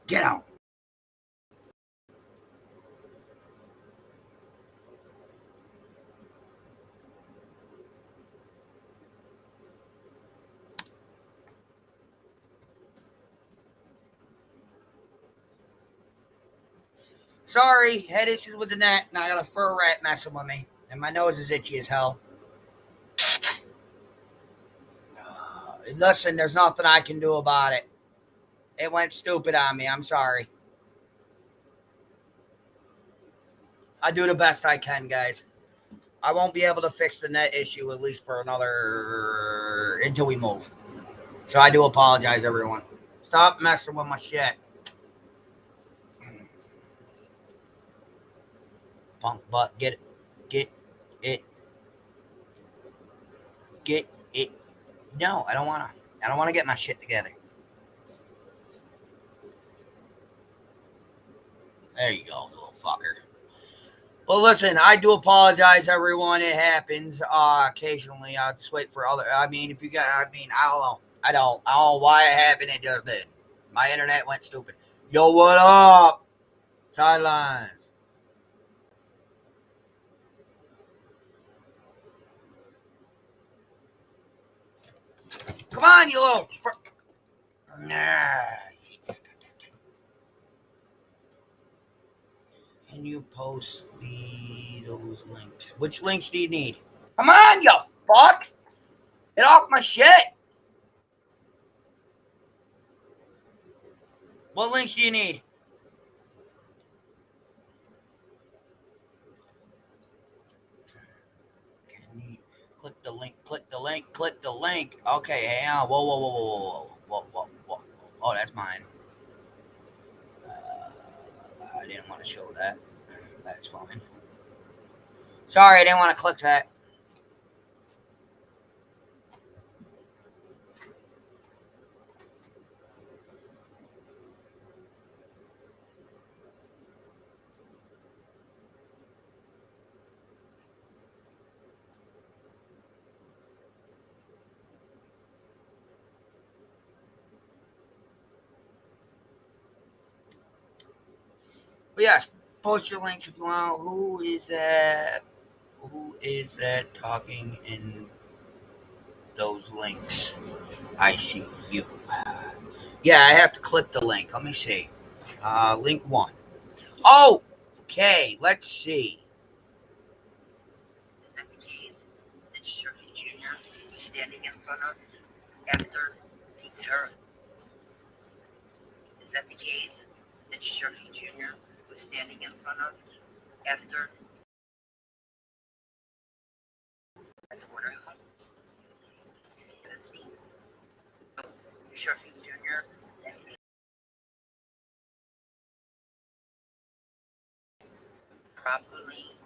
Get out. Sorry, had issues with the net, and I got a fur rat messing with me, and my nose is itchy as hell. Listen, there's nothing I can do about it. It went stupid on me. I'm sorry. I do the best I can, guys. I won't be able to fix the net issue at least for another until we move. So I do apologize, everyone. Stop messing with my shit. Punk butt, get it. Get it. Get it. No, I don't wanna. I don't wanna get my shit together. There you go, little fucker. Well, listen, I do apologize, everyone. It happens occasionally. I'll just wait for other. I mean, if you got, I mean, I don't know. I don't know why it happened. It just did. My internet went stupid. Yo, what up? Sidelines. Come on, you little. Nah. Can you post those links? Which links do you need? Come on, you fuck! Get off my shit! What links do you need? Click the link, click the link, click the link. Okay, hang on. Whoa, whoa, whoa, whoa, whoa, whoa, whoa, whoa. Oh, that's mine. I didn't want to show that. That's fine. Sorry, I didn't want to click that. But yes, post your links if you want. Who is that? Who is that talking in those links? I see you. Yeah, I have to click the link. Let me see. Link one. Oh, okay. Let's see. Is that the cave that Sheriff Jr. was standing in front of after the terror? Is that the cave that Sheriff Jr. was standing in front of after the water? Let's see. So, Sheriff Jr. and properly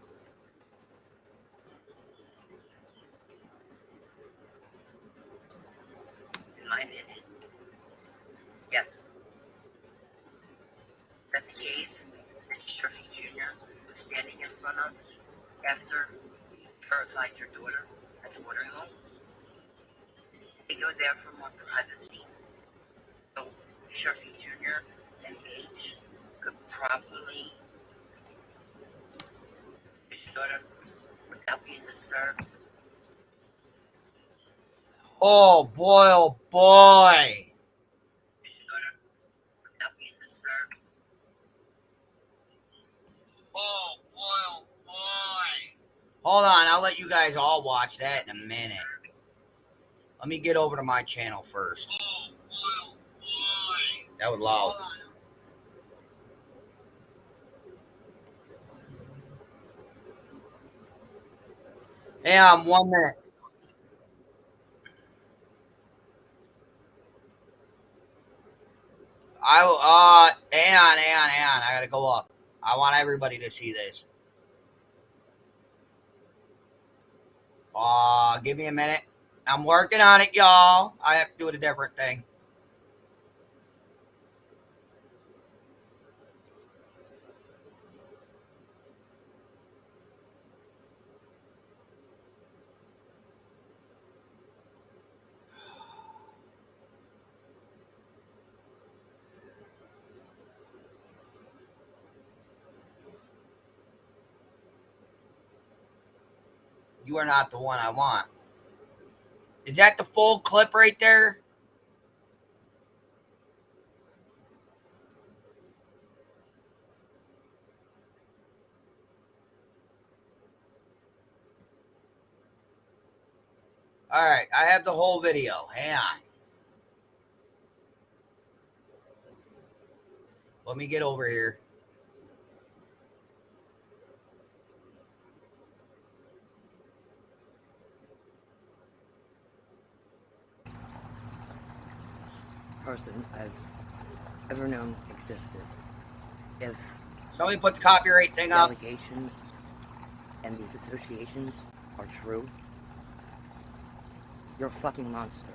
in my opinion. Yes. Is that the cave that Sheriff Jr. was standing in front of after you terrified your daughter at the water home? They go there for more privacy. So Sheriff Jr. and H could properly your daughter without being disturbed. Oh boy, oh boy. Oh boy, oh boy. Hold on, I'll let you guys all watch that in a minute. Let me get over to my channel first. Oh boy, oh boy. That was loud. Hang on 1 minute. Hang on. I gotta go up. I want everybody to see this. Give me a minute. I'm working on it, y'all. I have to do a different thing. You are not the one I want. Is that the full clip right there? All right, I have the whole video. Hang on. Let me get over here. Person I've ever known existed. If Somebody put the copyright thing these up. allegations and these associations are true, you're a fucking monster.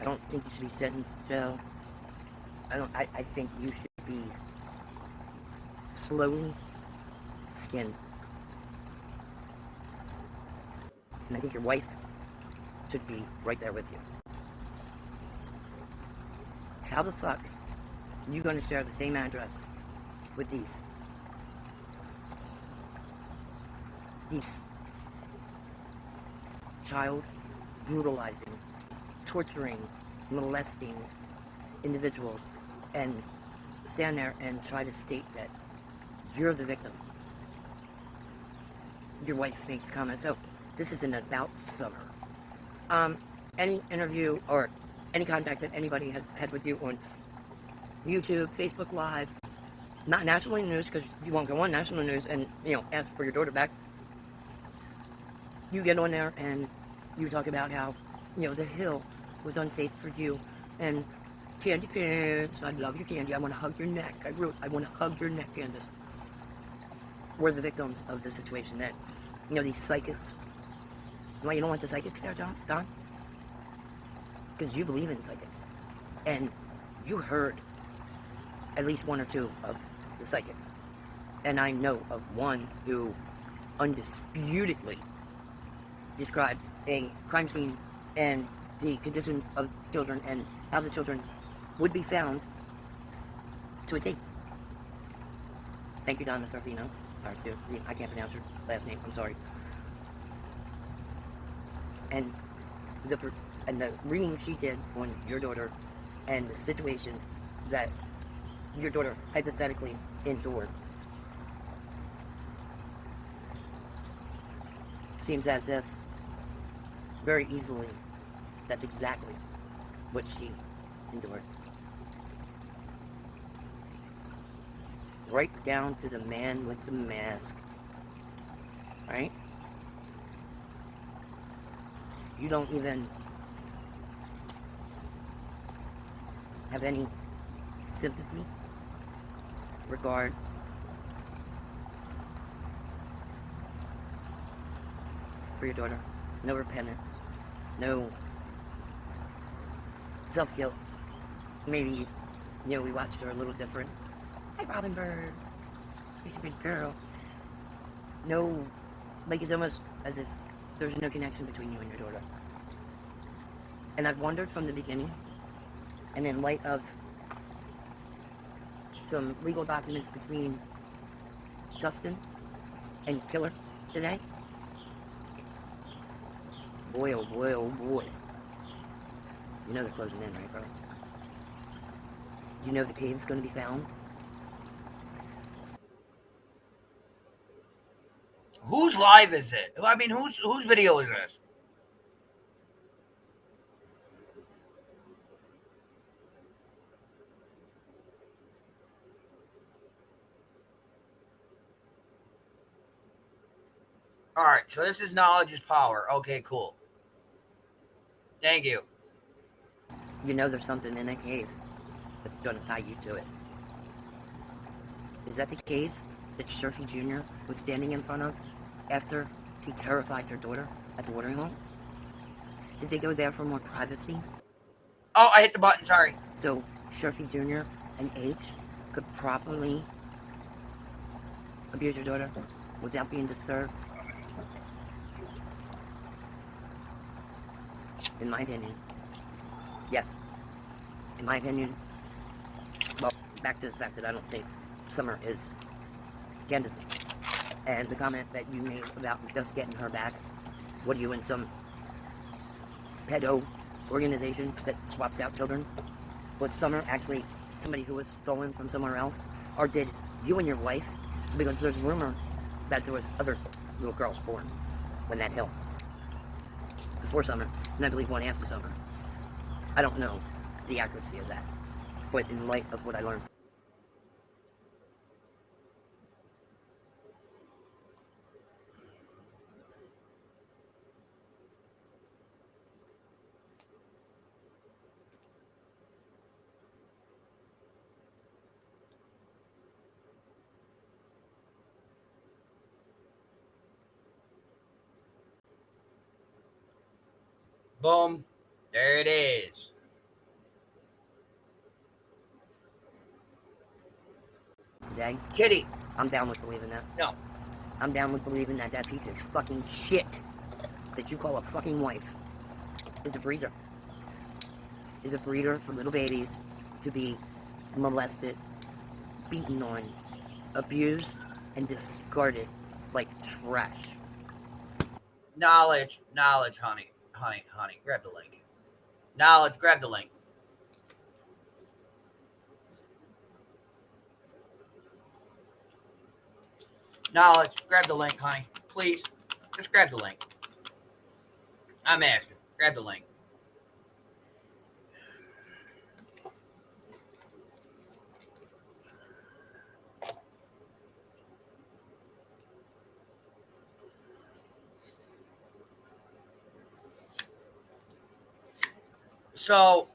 I don't think you should be sentenced to jail. I think you should be slowly skinned. And I think your wife should be right there with you. How the fuck are you going to share the same address with these child brutalizing, torturing, molesting individuals and stand there and try to state that you're the victim? Your wife makes comments, oh, this isn't about Summer. Any interview or any contact that anybody has had with you on YouTube, Facebook Live, not national news, because you won't go on national news and, ask for your daughter back. You get on there and you talk about how, the hill was unsafe for you, and Candy Pants, I love your candy, I want to hug your neck, I want to hug your neck, Candace. We're the victims of the situation that, these psychics. Why you don't want the psychics there, Don? Because you believe in psychics. And you heard at least one or two of the psychics. And I know of one who undisputedly described a crime scene and the conditions of children and how the children would be found to a T. Thank you, Donna Sarfino. I can't pronounce your last name, I'm sorry. And the reading she did on your daughter and the situation that your daughter hypothetically endured seems as if very easily that's exactly what she endured. Right down to the man with the mask. Right? You don't even have any sympathy, regard for your daughter. No repentance. No self-guilt. Maybe, we watched her a little different. Hey, Robin Bird. She's a good girl. No, it's almost as if there's no connection between you and your daughter. And I've wondered from the beginning, and in light of some legal documents between Justin and Killer today, boy, oh boy, oh boy. You know they're closing in, right, bro? You know the cave's going to be found? Whose live is it? I mean, whose video is this? All right, so this is knowledge is power. Okay, cool. Thank you. You know there's something in that cave that's going to tie you to it. Is that the cave that Shurfy Jr. was standing in front of after he terrified your daughter at the watering hole? Did they go there for more privacy? Oh, I hit the button, sorry. So Shurfy Jr. and H could properly abuse your daughter without being disturbed? In my opinion, yes. In my opinion, well, back to the fact that I don't think Summer is Candace's. And the comment that you made about just getting her back, what are you in some pedo organization that swaps out children? Was Summer actually somebody who was stolen from somewhere else? Or did you and your wife, because there's rumor that there was other little girls born when that hill, before Summer, and I believe one after Summer. I don't know the accuracy of that, but in light of what I learned. Boom. There it is. Today, Kitty. I'm down with believing that. No. I'm down with believing that that piece of fucking shit that you call a fucking wife is a breeder. Is a breeder for little babies to be molested, beaten on, abused, and discarded like trash. Knowledge. Knowledge, honey. Honey. Grab the link. Knowledge. Grab the link. Knowledge. Grab the link, honey. Please. Just grab the link. I'm asking. Grab the link. So,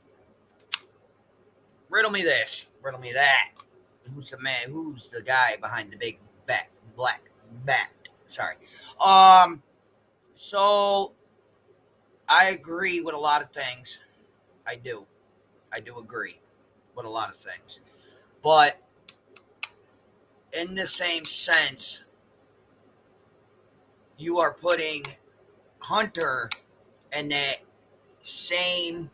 riddle me this. Riddle me that. Who's the man? Who's the guy behind the big black bat? Sorry. So I agree with a lot of things. I do. I do agree with a lot of things. But in the same sense, you are putting Hunter in that same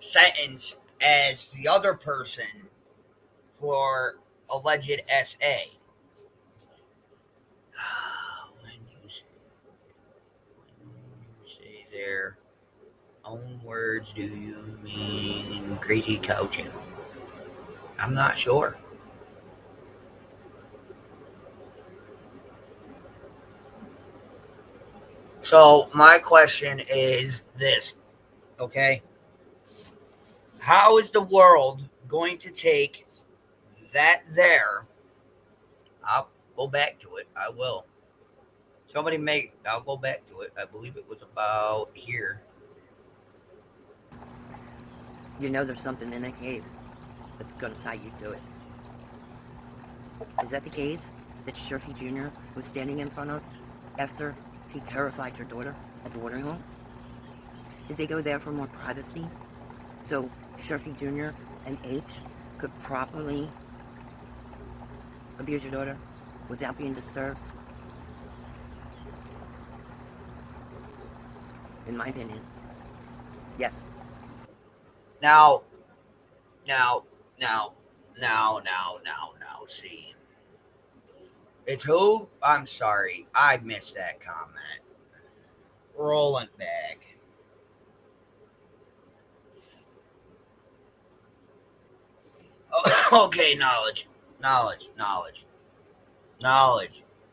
sentence as the other person for alleged SA. When you say their own words, do you mean crazy coaching? I'm not sure. So my question is this, okay? How is the world going to take that there? I'll go back to it. I will. I'll go back to it. I believe it was about here. You know there's something in that cave that's gonna tie you to it. Is that the cave that Sheriffy Jr. was standing in front of after he terrified your daughter at the watering hole? Did they go there for more privacy so Sheriffy Jr. and H could properly abuse your daughter without being disturbed? In my opinion, yes. Now, now, now, now. See, it's who? I'm sorry, I missed that comment. Rolling back. Oh, okay, knowledge.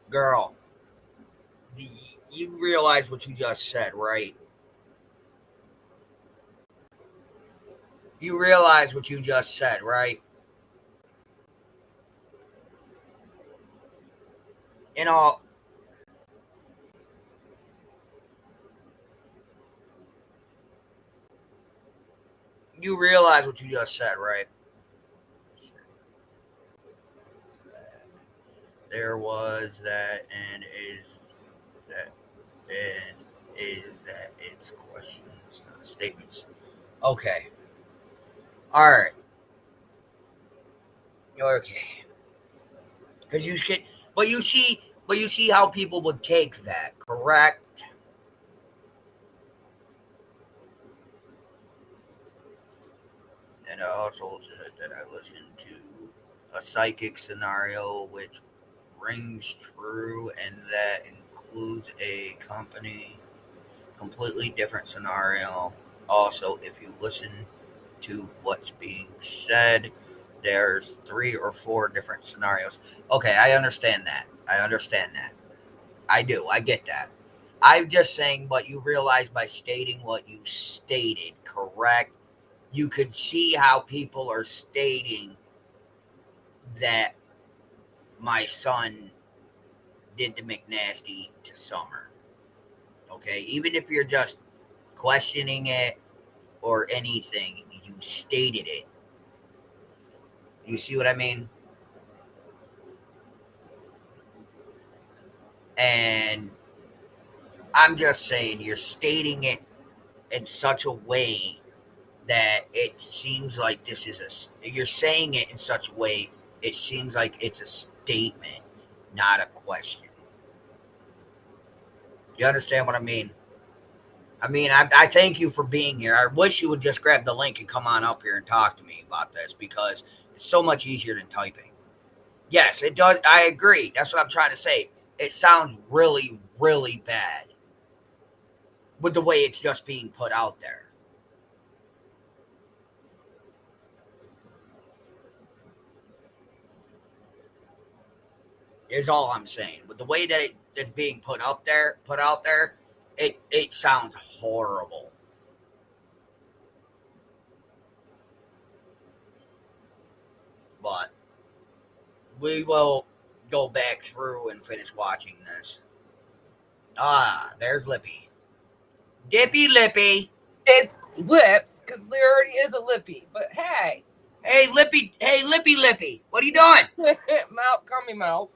Girl, you realize what you just said, right? You realize what you just said, right? You know, you realize what you just said, right? There was that, and that, and is that it's questions, not statements. Okay, all right, okay. Because you get, but you see how people would take that, correct? And I also said that I listened to a psychic scenario which rings true, and that includes a completely different scenario. Also, if you listen to what's being said, there's three or four different scenarios. Okay, I understand that. I understand that. I do. I get that. I'm just saying what you realize by stating what you stated, correct? You could see how people are stating that my son did the McNasty to Summer. Okay, even if you're just questioning it or anything, you stated it. You see what I mean? And I'm just saying you're stating it in such a way that it seems like this is you're saying it in such a way it seems like it's a statement, not a question. You understand what I mean? I thank you for being here. I wish you would just grab the link and come on up here and talk to me about this because it's so much easier than typing. Yes, it does. I agree. That's what I'm trying to say. It sounds really, really bad with the way it's just being put out there. Is all I'm saying. With the way that it's being put out there, it sounds horrible. But we will go back through and finish watching this. Ah, there's Lippy. Dippy Lippy. It's lips, because there already is a lippy. But hey. Hey Lippy, hey Lippy Lippy. What are you doing? Mouth, call me mouth.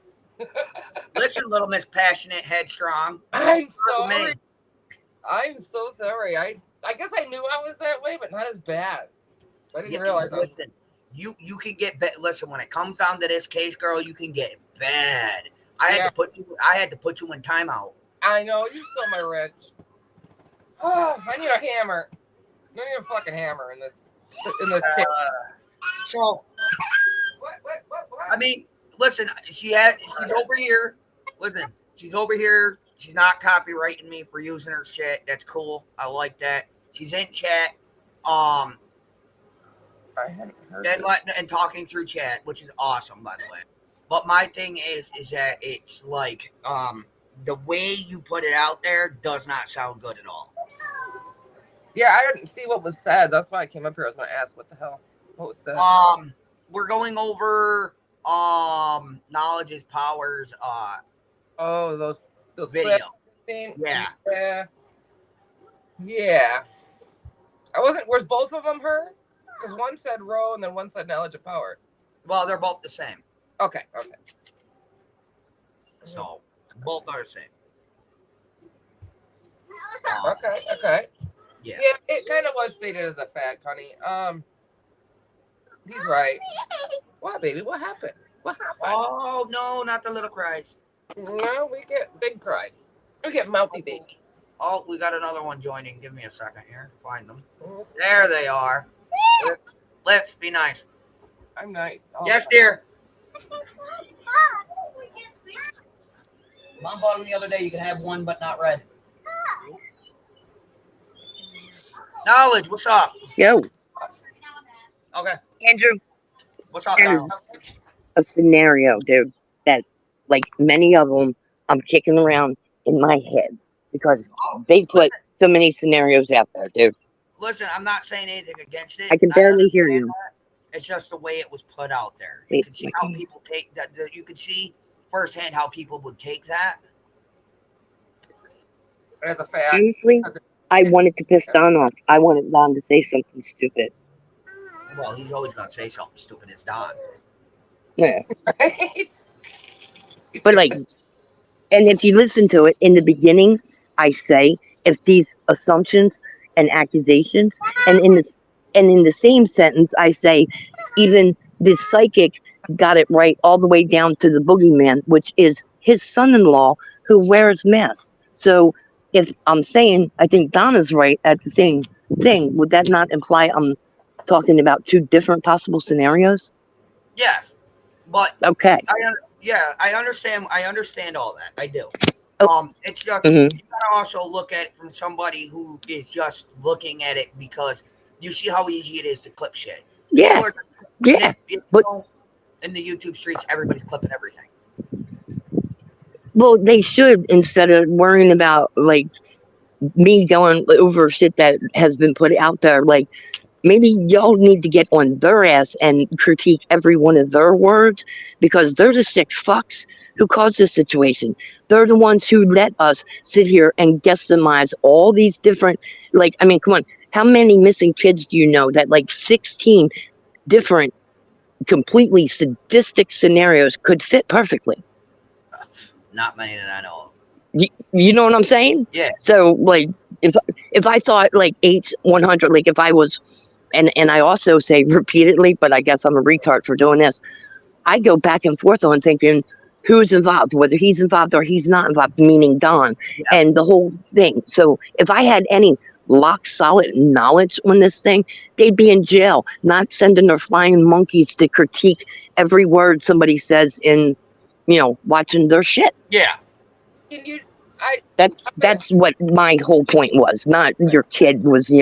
Listen, little Miss Passionate Headstrong. I'm sorry. I'm so sorry. I guess I knew I was that way, but not as bad. I didn't realize. Listen, you can get listen, when it comes down to this case, girl, you can get bad. I had to put you in timeout. I know, you stole my wrench. Oh, I need a hammer. I need a fucking hammer in this case. So what? I mean, listen, she's over here. Listen, she's over here. She's not copyrighting me for using her shit. That's cool. I like that. She's in chat. I hadn't heard and talking through chat, which is awesome, by the way. But my thing is that it's like the way you put it out there does not sound good at all. Yeah, I didn't see what was said. That's why I came up here. I was going to ask what the hell what was said. We're going over knowledge is powers. Those video. Yeah. I wasn't. Was both of them her? Because one said row and then one said knowledge of power. Well, they're both the same. Okay. So both are the same. Okay. Yeah, it kind of was stated as a fact, honey. He's right. What, baby? What happened? Oh no, not the little cries. No, we get big cries. We get mouthy baby. Oh, we got another one joining. Give me a second here. Find them. There they are. Lips, be nice. I'm nice. Yes, dear. Mom bought them the other day. You can have one, but not red. Knowledge, what's up? Yo. Okay. Andrew. What's up, There's a scenario, dude, that, like many of them, I'm kicking around in my head because they put so many scenarios out there, dude. Listen, I'm not saying anything against it. I can barely hear you. That. It's just the way it was put out there. You can see how people take that. You can see firsthand how people would take that. As a fact. Honestly, I wanted to piss Don off. I wanted Don to say something stupid. Well, he's always going to say something stupid. It's Don. Yeah. Right? But like, and if you listen to it in the beginning, I say if these assumptions and accusations, and in the same sentence, I say even the psychic got it right all the way down to the boogeyman, which is his son-in-law who wears masks. So if I'm saying I think Donna's right at the same thing, would that not imply I'm talking about two different possible scenarios? Yes. But Okay. I understand. I understand all that. I do. Oh, It's just hmm you gotta also look at it from somebody who is just looking at it because you see how easy it is to clip shit. yeah, People are, and yeah. if you But don't, in the YouTube streets, everybody's clipping everything. well, they should, instead of worrying about like me going over shit that has been put out there. Like maybe y'all need to get on their ass and critique every one of their words, because they're the sick fucks who caused this situation. They're the ones who let us sit here and guessimize all these different, like, I mean, come on, how many missing kids do you know that like 16 different completely sadistic scenarios could fit perfectly? Not many that I know of. You know what I'm saying? Yeah. So like if if I thought like H100, like if I was, and I also say repeatedly, but I guess I'm a retard for doing this. I go back and forth on thinking who's involved, whether he's involved or he's not involved, meaning Don, Yeah. and the whole thing. So if I had any lock solid knowledge on this thing, they'd be in jail, not sending their flying monkeys to critique every word somebody says in, watching their shit. Yeah. Can you? I. That's what my whole point was. Not your kid was,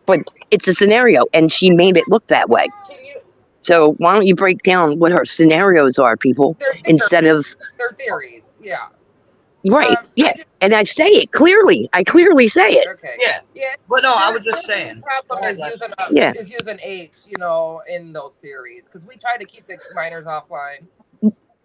but it's a scenario, and she made it look that way. Can you? So why don't you break down what her scenarios are, people, instead of Their theories. Yeah. right? Yeah, I just, and I say it clearly. I clearly say it. okay. Yeah. Yeah. But no, I was Their just saying. problem is using Yeah. H, in those theories, because we try to keep the minors offline.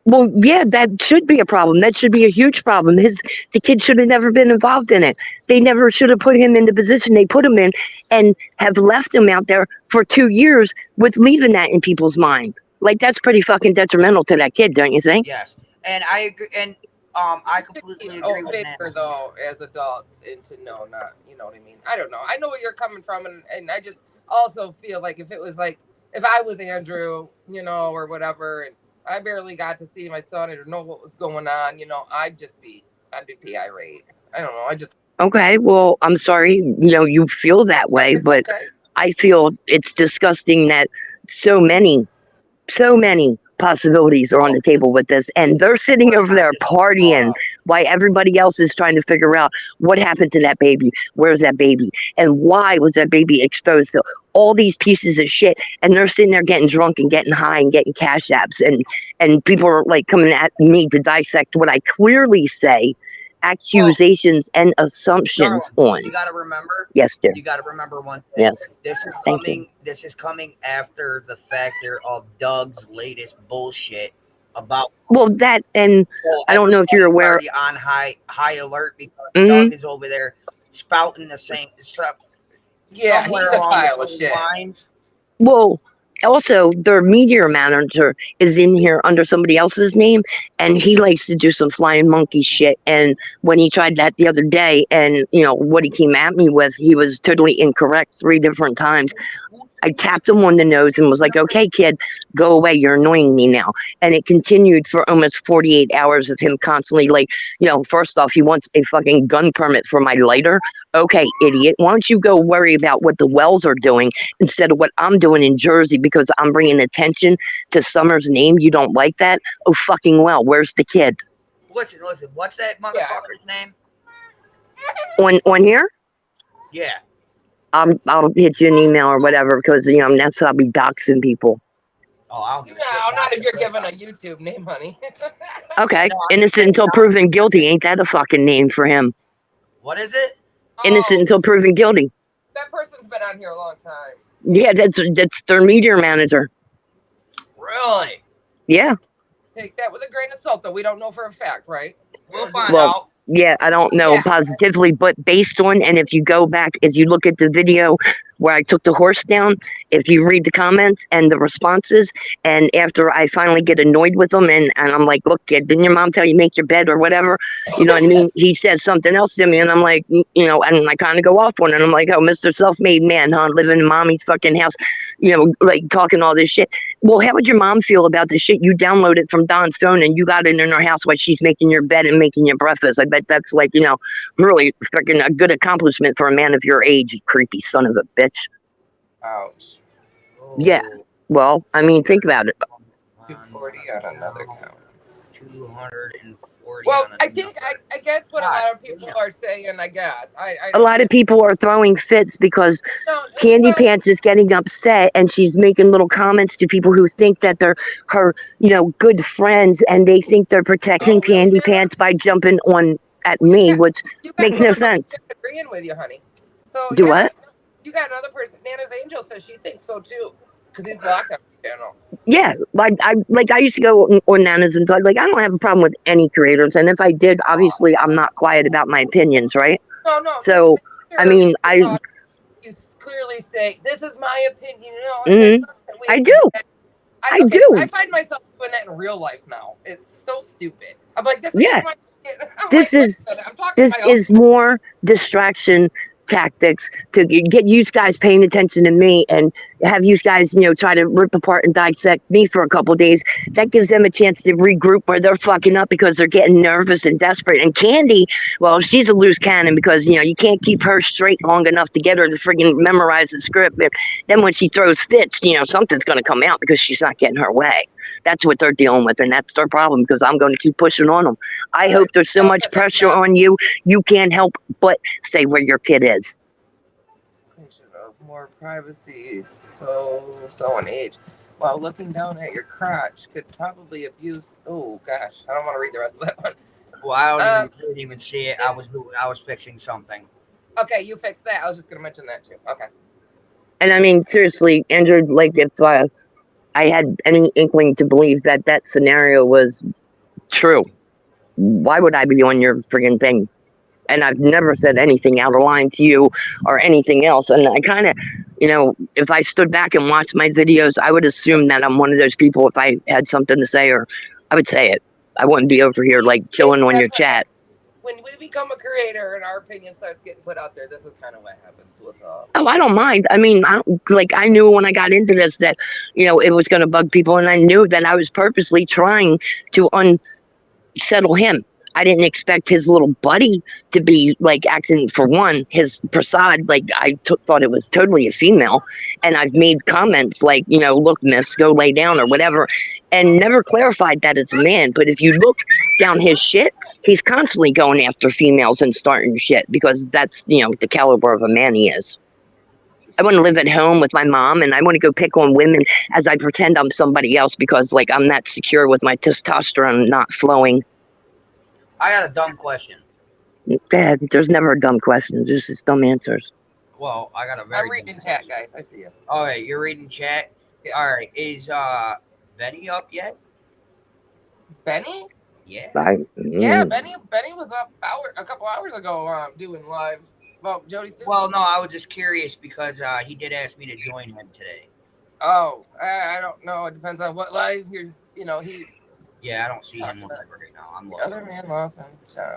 Well, yeah, that should be a problem. That should be a huge problem. The kid should have never been involved in it. They never should have put him in the position they put him in, and have left him out there for 2 years with leaving that in people's mind. Like that's pretty fucking detrimental to that kid, don't you think? Yes, and I agree. And I completely agree with that. Bigger though, as adults, and to know, not, you know what I mean. I don't know. I know where you're coming from, and I just also feel like if it was like if I was Andrew, or whatever, and I barely got to see my son or know what was going on, I'd be irate. I don't know. I just Okay, well, I'm sorry, you feel that way, but okay. I feel it's disgusting that so many possibilities are on the table with this, and they're sitting over there partying while everybody else is trying to figure out what happened to that baby, where's that baby, and why was that baby exposed to all these pieces of shit. And they're sitting there getting drunk and getting high and getting cash apps, and people are like coming at me to dissect what I clearly say accusations and assumptions on. You got to remember. Yes, dear. You got to remember one thing. Yes. This is coming after the factor of Doug's latest bullshit about. Well, that, and I don't know if you're aware. On high alert because Doug is over there spouting the same stuff. Yeah, he's a pile of shit. Lines. Well, also, their media manager is in here under somebody else's name, and he likes to do some flying monkey shit. And when he tried that the other day, and what he came at me with, he was totally incorrect 3 different times. I tapped him on the nose and was like, okay, kid, go away. You're annoying me now. And it continued for almost 48 hours of him constantly like, first off, he wants a fucking gun permit for my lighter. Okay, idiot. Why don't you go worry about what the Wells are doing instead of what I'm doing in Jersey, because I'm bringing attention to Summer's name? You don't like that? Oh, fucking well. Where's the kid? Listen. What's that motherfucker's name? On here? Yeah. I'll hit you an email or whatever, because that's how I'll be doxing people. Oh, I'll give a shit. No, not if you're given a YouTube name, honey. Okay, innocent until proven guilty. Ain't that a fucking name for him? What is it? Innocent until proven guilty. That person's been on here a long time. Yeah, that's their media manager. Really? Yeah. Take that with a grain of salt, though. We don't know for a fact, right? We'll find out. Yeah, I don't know positively, but based on, and if you go back, if you look at the video where I took the horse down, if you read the comments and the responses, and after I finally get annoyed with them, and I'm like, look, kid, didn't your mom tell you make your bed or whatever? You know what I mean? He says something else to me, and I'm like, and I kind of go off on it, and I'm like, oh, Mr. Self-Made Man, huh? Living in mommy's fucking house, like talking all this shit. Well, how would your mom feel about the shit you downloaded from Don's phone and you got it in her house while she's making your bed and making your breakfast? I bet that's like, really freaking a good accomplishment for a man of your age, you creepy son of a bitch. Ouch. Yeah. Well, I mean, think about it. on one 240 on another account, account. 240 Well, on I think another. I guess what a God lot of people damn. are saying. I guess I A don't lot of really people are throwing fits because no. Candy Well, Pants is getting upset and she's making little comments to people who think that they're her, good friends and they think they're protecting Oh, really, Candy Nana? Pants by jumping on at well, me, which you got makes no someone else sense. agreeing with you, honey. So Do yeah, what? you got another person. Nana's Angel says she thinks so too because he's blocked on the channel. Yeah, I used to go on Nanas and talk, like I don't have a problem with any creators, and if I did, obviously I'm not quiet about my opinions, right? No, just So, make I sure mean, when you're talking, you clearly state this is my opinion. It mhm, sucks that we I have to do do, that. I Okay, because I do, find myself doing that in real life now. It's so stupid. I'm like, this is just yeah. my opinion. I'm like, This listen, is I'm talking to my this husband. is more distraction tactics to get you guys paying attention to me and have you guys try to rip apart and dissect me for a couple days. That gives them a chance to regroup where they're fucking up because they're getting nervous and desperate. And Candy, well, she's a loose cannon because you can't keep her straight long enough to get her to friggin' memorize the script. And then when she throws fits, something's going to come out because she's not getting her way. That's what they're dealing with, and that's their problem because I'm going to keep pushing on them. I All right, hope there's so else much that that's pressure not on you, you can't help but say where your kid is. of more privacy, so an age. While looking down at your crotch could probably abuse. Oh gosh, I don't want to read the rest of that one. Well, I don't Um, even see it. I was fixing something. okay, you fixed that. I was just gonna mention that too. Okay. And I mean, seriously, Andrew, like if I had any inkling to believe that that scenario was true, why would I be on your friggin' thing? And I've never said anything out of line to you or anything else. And I kind of, if I stood back and watched my videos, I would assume that I'm one of those people. If I had something to say, or I would say it. I wouldn't be over here like It, chilling on your that's what chat. when we become a creator and our opinion starts getting put out there, this is kind of what happens to us all. Oh, I don't mind. I mean, I knew when I got into this that, it was going to bug people. And I knew that I was purposely trying to settle him. I didn't expect his little buddy to be like acting, for one, his Prasad, like thought it was totally a female. And I've made comments like, look, miss, go lay down or whatever, and never clarified that it's a man. But if you look down his shit, he's constantly going after females and starting shit because that's, the caliber of a man he is. I want to live at home with my mom and I want to go pick on women as I pretend I'm somebody else because like I'm not secure with my testosterone not flowing. I got a dumb question. Dad, there's never a dumb question. There's just dumb answers. Well, I got a very I'm dumb reading chat, question. guys. I see you. All right, you're reading chat. Yeah. All right, is Benny up yet? Benny? Yeah. Yeah, Benny was up a couple hours ago doing lives about Jody Sue. Well, no, I was just curious because he did ask me to join him today. Oh, I don't know. It depends on what lives he. Yeah, I don't see him live right now. I'm looking. Other man Lawson.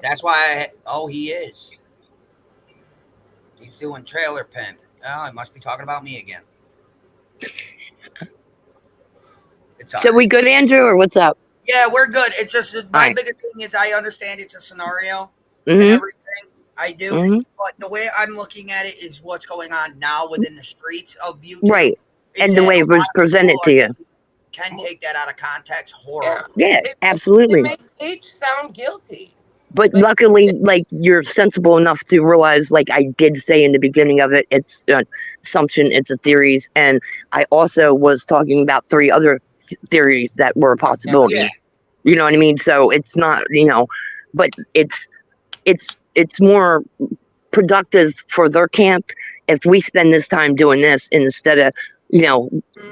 That's why. He is. He's doing trailer pimp. Oh, he must be talking about me again. It's all So right. we good, Andrew, or what's up? Yeah, we're good. It's just my right. biggest thing is I understand it's a scenario Mm-hmm. and everything. I do, Mm-hmm. but the way I'm looking at it is what's going on now within the streets of YouTube. Right. Is And the that way a it was lot of presented people to you. can take that out of context Yeah, horribly. Yeah, it absolutely. makes H sound guilty. But Like, luckily, like you're sensible enough to realize, like I did say in the beginning of it, it's an assumption, it's a theories, and I also was talking about 3 other theories that were a possibility. Yeah. You know what I mean? So it's not, but it's more productive for their camp if we spend this time doing this instead of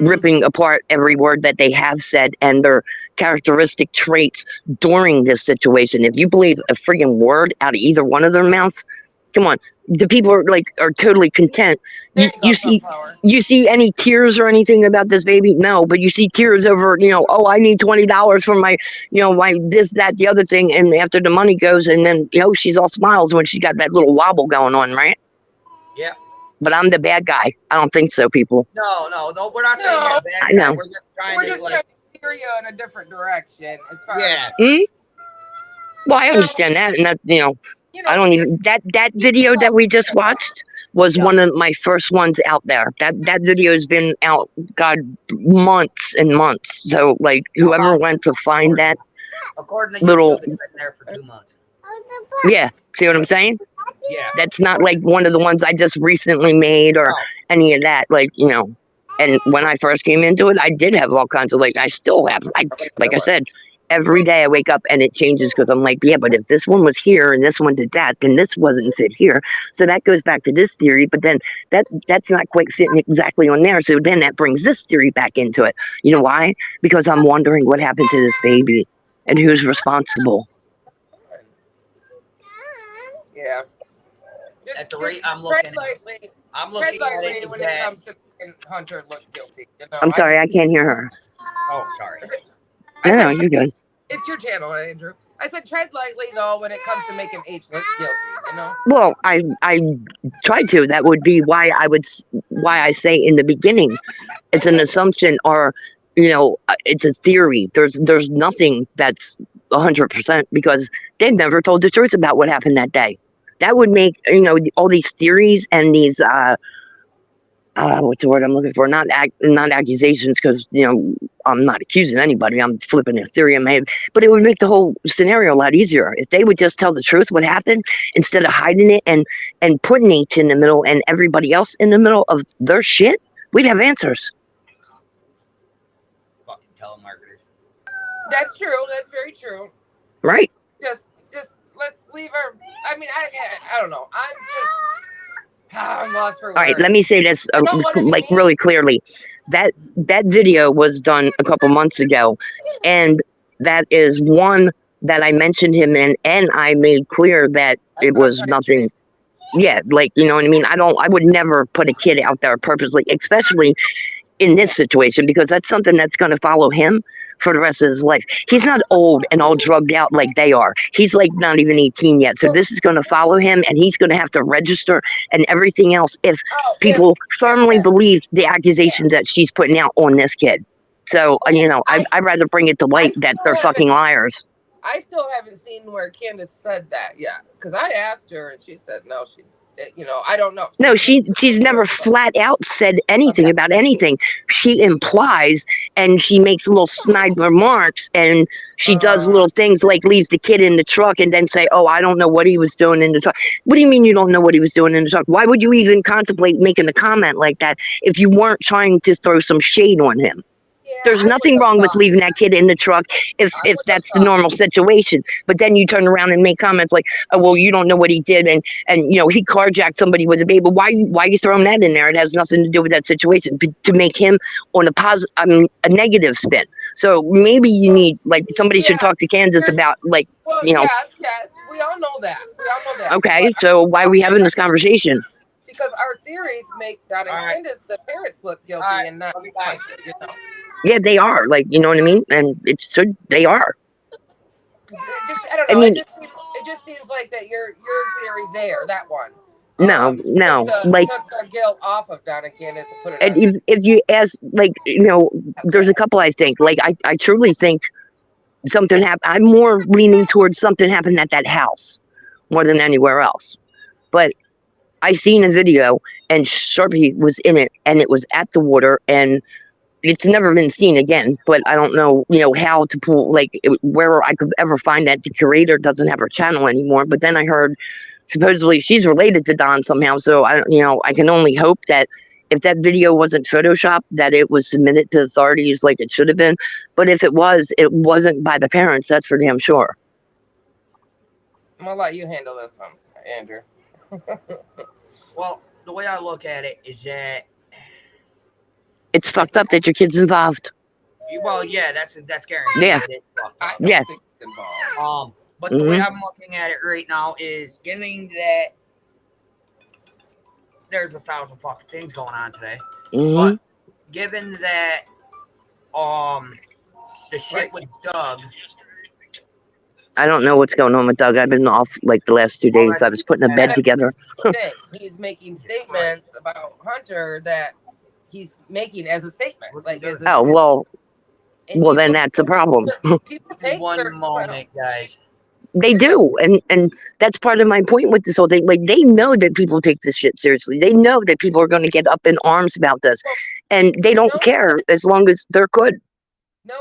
ripping apart every word that they have said and their characteristic traits during this situation. If you believe a friggin' word out of either one of their mouths, come on, the people are totally content. There you go, You see Sunflower. you see any tears or anything about this baby? No, but you see tears over, oh, I need $20 for my, my this, that, the other thing. And after the money goes, and then, she's all smiles when she got that little wobble going on, right? Yeah. But I'm the bad guy. I don't think so, people. No, we're not saying you're a bad I guy. know. We're just trying We're to just trying to steer you in a different direction as far yeah. Well, I understand that, and that, as I don't even that video that we just watched was Yeah. one of my first ones out there. That video has been out, God, months and months. So like whoever went to find that According to little, YouTube, it's been there for 2 months. yeah, see what I'm saying? Yeah. That's not like one of the ones I just recently made or No. any of that. Like, you know, and when I first came into it, I did have all kinds of like, I still have, like I said, every day I wake up and it changes because I'm like, yeah, but if this one was here and this one did that, then this wasn't fit here. So that goes back to this theory, but then that's not quite fitting exactly on there. So then that brings this theory back into it. You know why? Because I'm wondering what happened to this baby and who's responsible. Yeah. Just, At the rate I'm tread looking, lightly. I'm Tread looking at lightly it when it that. comes to making Hunter look guilty. You know, I'm sorry, I can't hear her. Oh, sorry. I No, said, no, you're good. it's your channel, Andrew. I said tread lightly though when it comes to making H look guilty. You know. Well, I tried to. That would be why why I say in the beginning, it's an assumption or, you know, it's a theory. There's nothing that's 100% because they've never told the truth about what happened that day. That would make, you know, all these theories and these what's the word I'm looking for? Not accusations, because you know I'm not accusing anybody. I'm flipping a theory in my head, but it would make the whole scenario a lot easier if they would just tell the truth, what happened, instead of hiding it and putting H in the middle and everybody else in the middle of their shit. We'd have answers, Fucking telemarketers. That's true. That's very true. right? Just let's leave her. I mean, I don't know. I'm lost for words. All right, let me say this I know what it like means. really clearly. That video was done a couple months ago, and that is one that I mentioned him in, and I made clear that That's it what I'm was trying to nothing. say. Yeah, like, you know what I mean? I would never put a kid out there purposely, especially in this situation, because that's something that's going to follow him for the rest of his life. He's not old and all drugged out like they are. He's like not even 18 yet. So this is going to follow him, and he's going to have to register and everything else if Oh, people if firmly that. believe the accusations that she's putting out on this kid. So, you know, I'd rather bring it to light that they're fucking liars. I still haven't seen where Candace said that yet. Because I asked her and she said no. You know, I don't know. No, she's never flat out said anything about anything. She implies and she makes little snide remarks and she does little things like leave the kid in the truck and then say, "Oh, I don't know what he was doing in the truck." What do you mean you don't know what he was doing in the truck? Why would you even contemplate making a comment like that if you weren't trying to throw some shade on him? Yeah, There's nothing wrong with leaving that kid in the truck if that's the normal situation. But then you turn around and make comments like, "Oh, well, you don't know what he did, and you know he carjacked somebody with a baby." Why are you throwing that in there? It has nothing to do with that situation. But to make him on a negative spin. So maybe you need like somebody should talk to Kansas about like, well, you know. yes, we all know that. Okay, so why are we having this conversation? Because our theories make Don and Candace, the parents, look guilty and not Hunter, you know. Yeah, they are. Like, you know what I mean? And they are. I don't know. I mean, it just seems like that your theory there, that one. No, like took the guilt off of Don and Candace and put it. And if you ask, like, you know, there's a couple I think. Like, I truly think something happened. I'm more leaning towards something happened at that house more than anywhere else. But I seen a video and Sharpie was in it and it was at the water and it's never been seen again. But I don't know, you know, how to pull, like, where I could ever find that. The curator doesn't have her channel anymore. But then I heard supposedly she's related to Don somehow. So I can only hope that if that video wasn't photoshopped, that it was submitted to authorities like it should have been. But if it wasn't by the parents. That's for damn sure. I'm gonna let you handle this one, Andrew. Well, the way I look at it is that it's fucked up that your kid's involved. Well, yeah, that's guaranteed. Yeah. It is fucked up. Yeah. But the way I'm looking at it right now is given that there's 1,000 fucking things going on today. But given that the shit with Doug. I don't know what's going on with Doug. I've been off like the last 2 days. I was putting a bed together. He's making statements about Hunter that he's making as a statement. Like, well, then that's a problem. People take one moment, guys. They do, and that's part of my point with this whole thing. Like they know that people take this shit seriously. They know that people are going to get up in arms about this, Well, and they don't no, care as long as they're good. no,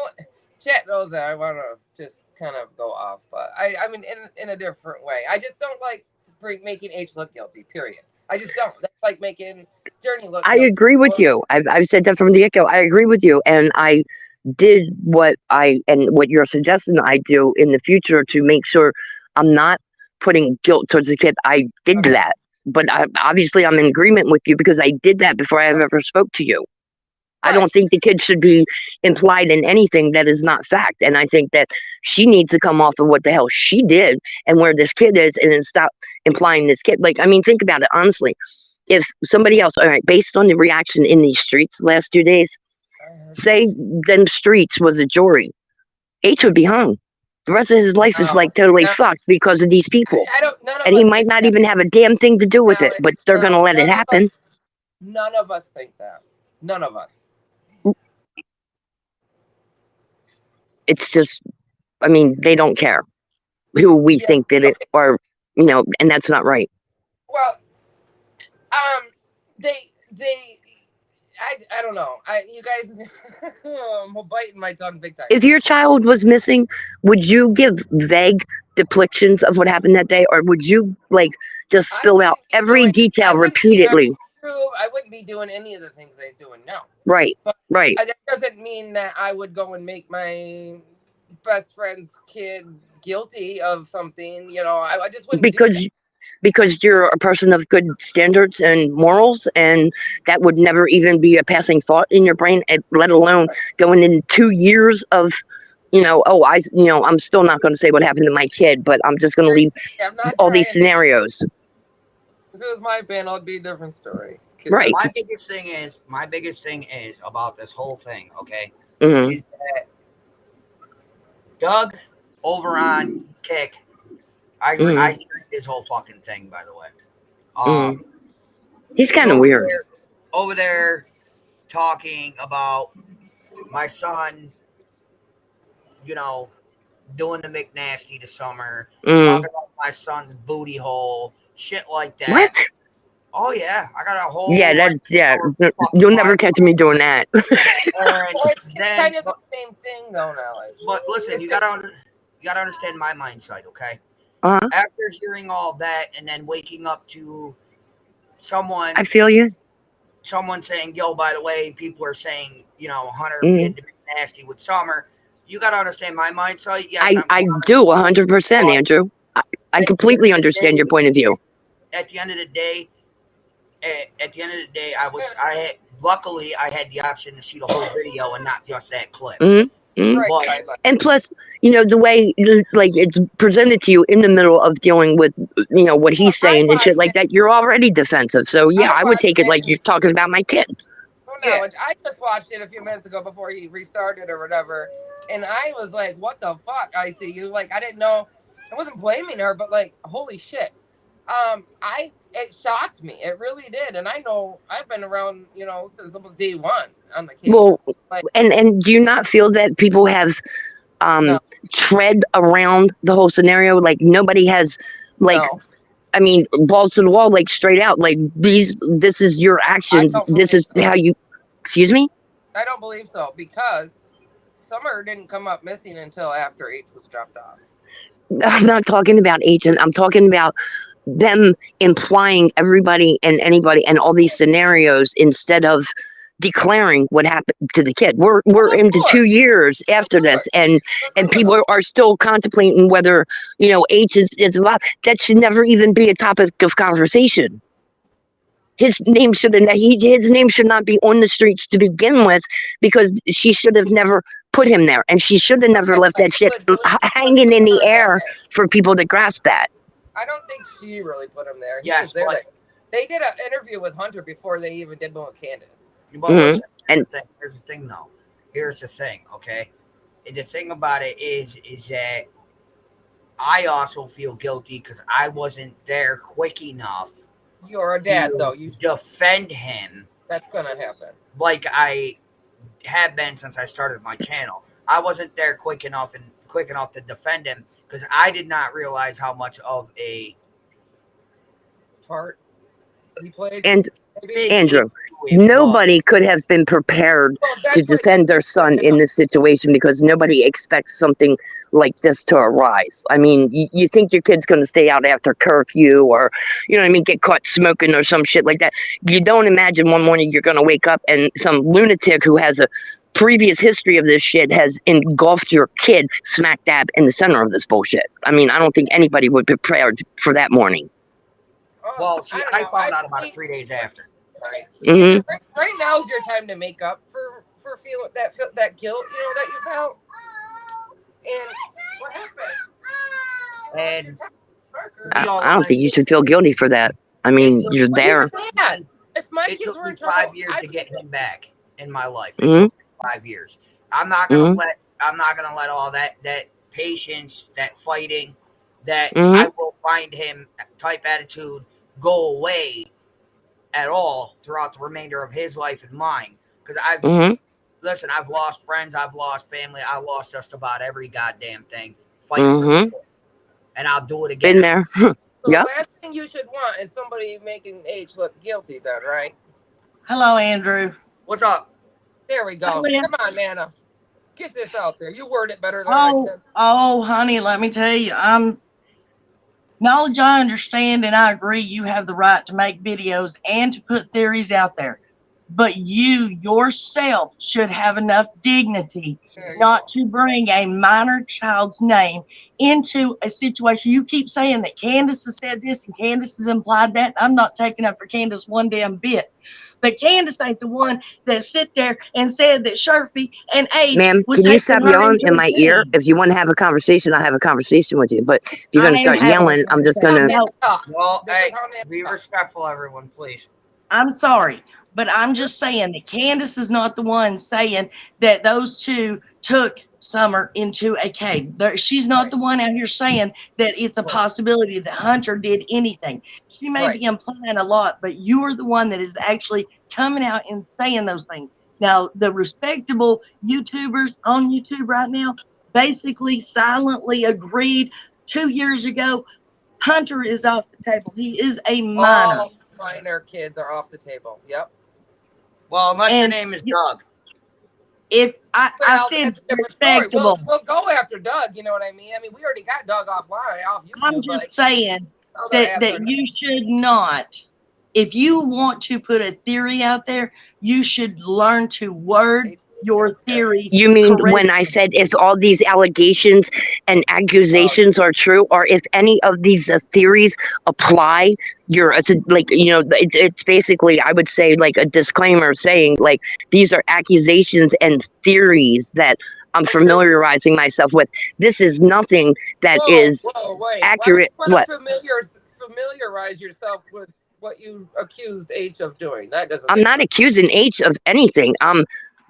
chat knows that I want to just kind of go off, but I mean, in a different way. I just don't like making H look guilty. Period. I just don't. That's like making Journey look I guilty. agree with you. I've said that from the get go. I agree with you, and I did what you're suggesting I do in the future to make sure I'm not putting guilt towards the kid. I did Okay. that, but obviously I'm in agreement with you because I did that before I ever spoke to you. I Right. don't think the kid should be implied in anything that is not fact. And I think that she needs to come off of what the hell she did and where this kid is and then stop implying this kid. Like, I mean, think about it honestly. If somebody else, all right, based on the reaction in these streets the last 2 days, I heard say this. them streets was a jury, H would be hung. The rest of his life is No, like totally no, fucked because of these people. I don't. None of And he us might think not that. even have a damn thing to do with it, Knowledge. but they're going to No, let it none of us. happen. None of us think that. None of us. It's just, I mean, they don't care who we Yes. think did it Okay. or, and that's not right. Well, they. I don't know. You guys, I'm biting my tongue big time. If your child was missing, would you give vague depictions of what happened that day, or would you like just I spill out wouldn't be every doing. I detail wouldn't be. I repeatedly? true. I wouldn't be doing any of the things they're doing now. Right, But right. that doesn't mean that I would go and make my best friend's kid guilty of something. I just wouldn't do that. Because you're a person of good standards and morals, and that would never even be a passing thought in your brain, let alone going in 2 years of I'm still not going to say what happened to my kid, but I'm just going to leave I'm not all these trying. scenarios. If it was my panel, it'd be a different story. Right. My biggest thing is about this whole thing, okay, Hmm. is that Doug over on Kick. Hmm. I streamed this whole fucking thing, by the way. Hmm. He's Is kind of weird. over there talking about my son, you know, doing the McNasty this summer, Mm. talking about my son's booty hole, shit like What? that. Oh yeah, I got a Yeah, whole like that's yeah. fucking You'll never file. catch me doing that. And Well, it's then, kind of the same thing, though, knowledge. but listen, you gotta understand my mindset, okay? Uh-huh. After hearing all that, and then waking up to someone I feel you. saying, "Yo, by the way, people are saying, Hunter Hmm. did the nasty with Summer." You got to understand my mindset. Yes, I I'm I clowning, do 100%, but Andrew. I at the end of completely the understand day, your point of view. at the end of the day, at the end of the day, luckily I had the option to see the whole video and not just that clip. Hmm. Hmm. Right, But right, right. And plus, the way like it's presented to you in the middle of dealing with what Well, he's I saying and shit watched like it. that, you're already defensive. So yeah, I I would watched take it it. like you're talking about my kid. Oh, yeah, knowledge. I just watched it a few minutes ago before he restarted or whatever, and I was like, "What the fuck?" I see you. Like, I didn't know. I wasn't blaming her, but like, holy shit. It shocked me. It really did, and I know I've been around, since almost day one on the case. Well, Like, and do you not feel that people have um no, tread around the whole scenario? Like nobody has, like, no, I mean, balls to the wall, like straight out, like this is your I actions, don't this believe is so. how you, excuse me. I don't believe so because Summer didn't come up missing until after H was dropped off. I'm not talking about agent, I'm talking about them implying everybody and anybody and all these scenarios instead of declaring what happened to the kid. We're Well, of into course, 2 years of after course, this, and people criminal. are still contemplating whether H is alive. That should never even be a topic of conversation. His name should not be on the streets to begin with, because she should have never put him there, and she should have never Right, left but that shit he was hanging in the there that air day. for people to grasp that. I don't think she really put him there. He yes, was there. but They did an interview with Hunter before they even did one with Candace. Mhm. listen. And Here's the thing, though. Here's the thing, okay. And the thing about it is that I also feel guilty because I wasn't there quick enough You're a dad, though. to defend him That's gonna happen. like I have been since I started my channel. I wasn't there quick enough and quick enough to defend him because I did not realize how much of a Part he played. And Maybe. Andrew, it was. nobody could have been prepared Well, to that's what defend their son in this situation because nobody expects something like this to arise. I mean, you think your kid's going to stay out after curfew or, you know what I mean, get caught smoking or some shit like that. You don't imagine one morning you're going to wake up and some lunatic who has a previous history of this shit has engulfed your kid smack dab in the center of this bullshit. I mean, I don't think anybody would be prepared for that morning. Well, see, don't I know. found out about it 3 days after. Right. Mhm. Right now is your time to make up for feeling that guilt, you know, that you felt. And what happened? And I don't think you should feel guilty for that. I mean, you're there. If my it kids took were me in trouble, 5 years to get him back in my life. It Mhm. took me 5 years. I'm not gonna Mhm. let all that patience, that fighting, that Mhm. I will find him type attitude go away at all throughout the remainder of his life and mine. Because Mhm. listen, I've lost friends, I've lost family, I lost just about every goddamn thing fighting for Mhm. people. And I'll do it again. Been there. So Yep. the last thing you should want is somebody making H look guilty, then, right? Hello, Andrew. What's up? There we go. Come on, Nana. Get this out there. You word it better than I can. Oh, honey, let me tell you, knowledge I understand and I agree you have the right to make videos and to put theories out there. But you yourself should have enough dignity not to bring a minor child's name into a situation. You keep saying that Candace has said this and Candace has implied that. I'm not taking up for Candace one damn bit. But Candace ain't the one that sit there and said that Sherfy and Age Ma'am, was can you taking stop her yelling into in a my ear? team. If you want to have a conversation, I'll have a conversation with you. But if you're going to I am start having a yelling, I'm just going conversation. to. No, Well, This hey, is how Nana be talks. respectful, everyone, please. I'm sorry, but I'm just saying that Candace is not the one saying that those two took Summer into a cave. She's not the one out here saying that it's a possibility that Hunter did anything. She may be implying a lot, but you are the one that is actually coming out and saying those things. Now, the respectable YouTubers on YouTube right now basically silently agreed 2 years ago Hunter is off the table. He is a minor. All minor kids are off the table. Yep. Well, unless your And name is Doug. if I Well, said that's a different story. respectable, We'll go after Doug. You know what I mean? I mean, we already got Doug offline off YouTube. I'm but just saying other apps that are you should not. If you want to put a theory out there, you should learn to word your theory You mean correctly. when I said if all these allegations and accusations are true, or if any of these theories apply, it's like, it's basically, I would say, like a disclaimer saying, like, these are accusations and theories that I'm familiarizing myself with. This is nothing that is wait. accurate. Why What? familiarize yourself with what you accused H of doing? That doesn't. I'm not accusing H of anything. I'm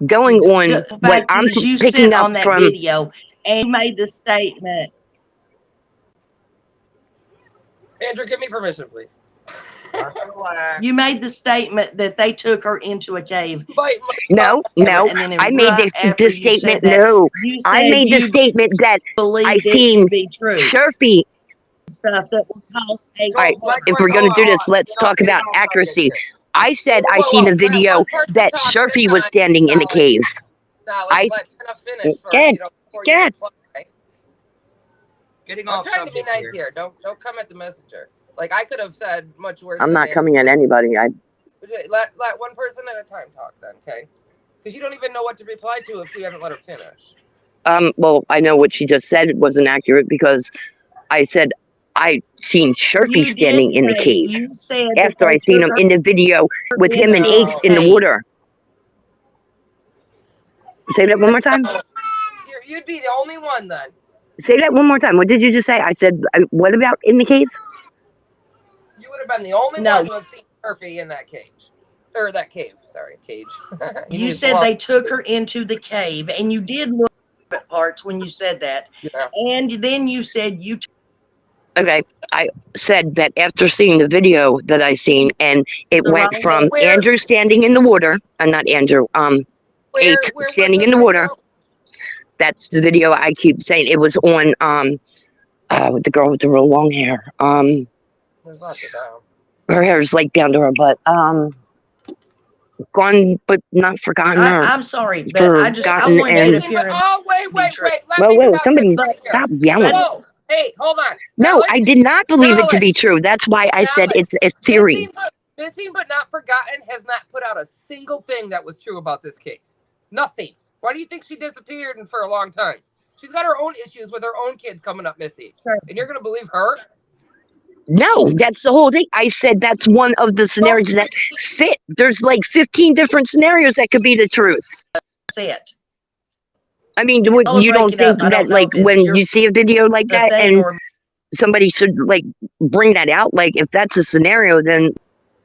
going on The what fact I'm is, you picking sit up on that from. video and you made the statement. Andrew, give me permission, please. You made the statement that they took her into a cave. No, And then I made right after this you statement. said that, No, you I said made the you statement that I believed it seen to be true. Sherfy. Stuff that will cause a All right, if we're going to do this, let's talk about accuracy. I said I seen a video that Sherfy was standing in a cave. Now let's let Hannah finish first. Good. Before Good. you reply. Getting I'm off trying to be subject nice here. Don't come at the messenger. Like I could have said much worse. I'm than not that. coming at anybody. Let one person at a time talk then, okay? Because you don't even know what to reply to if you haven't let her finish. Well, I know what she just said wasn't accurate because I said I seen Sherfy standing in the cave after I seen him in the video with him and H in the water. Say that one more time. You'd be the only one then. Say that one more time. What did you just say? I said, what about in the cave? You would have been the only one to have seen Murphy in that cage. Or that cave. Sorry, cage. You said they took her into the cave, and you did look at parts when you said that. Yeah. And then you said you... Okay, I said that after seeing the video that I seen, and it went from Andrew standing in the water, not Andrew, H standing in the water. That's the video I keep saying. It was on with the girl with the real long hair. There's lots of them. Her hair is like down to her butt. Gone but not forgotten, or I'm sorry, but I forgotten want you to and. Missing, but appear. oh wait. Let Well, me whoa! stop Somebody this right stop here. yelling. Whoa, hey, hold on. No, Alex, I did not believe it to Alex, be true. That's why I said Alex, it's a theory. Missing but not forgotten has not put out a single thing that was true about this case. Nothing. Why do you think she disappeared for a long time? She's got her own issues with her own kids coming up missing. Sure. And you're going to believe her? No, that's the whole thing. I said that's one of the scenarios that fit. There's like 15 different scenarios that could be the truth. That's it. I mean, I'll you break don't it think up. I that don't know like if it's when your you see a video like that thing and or somebody should like bring that out? Like if that's a scenario, then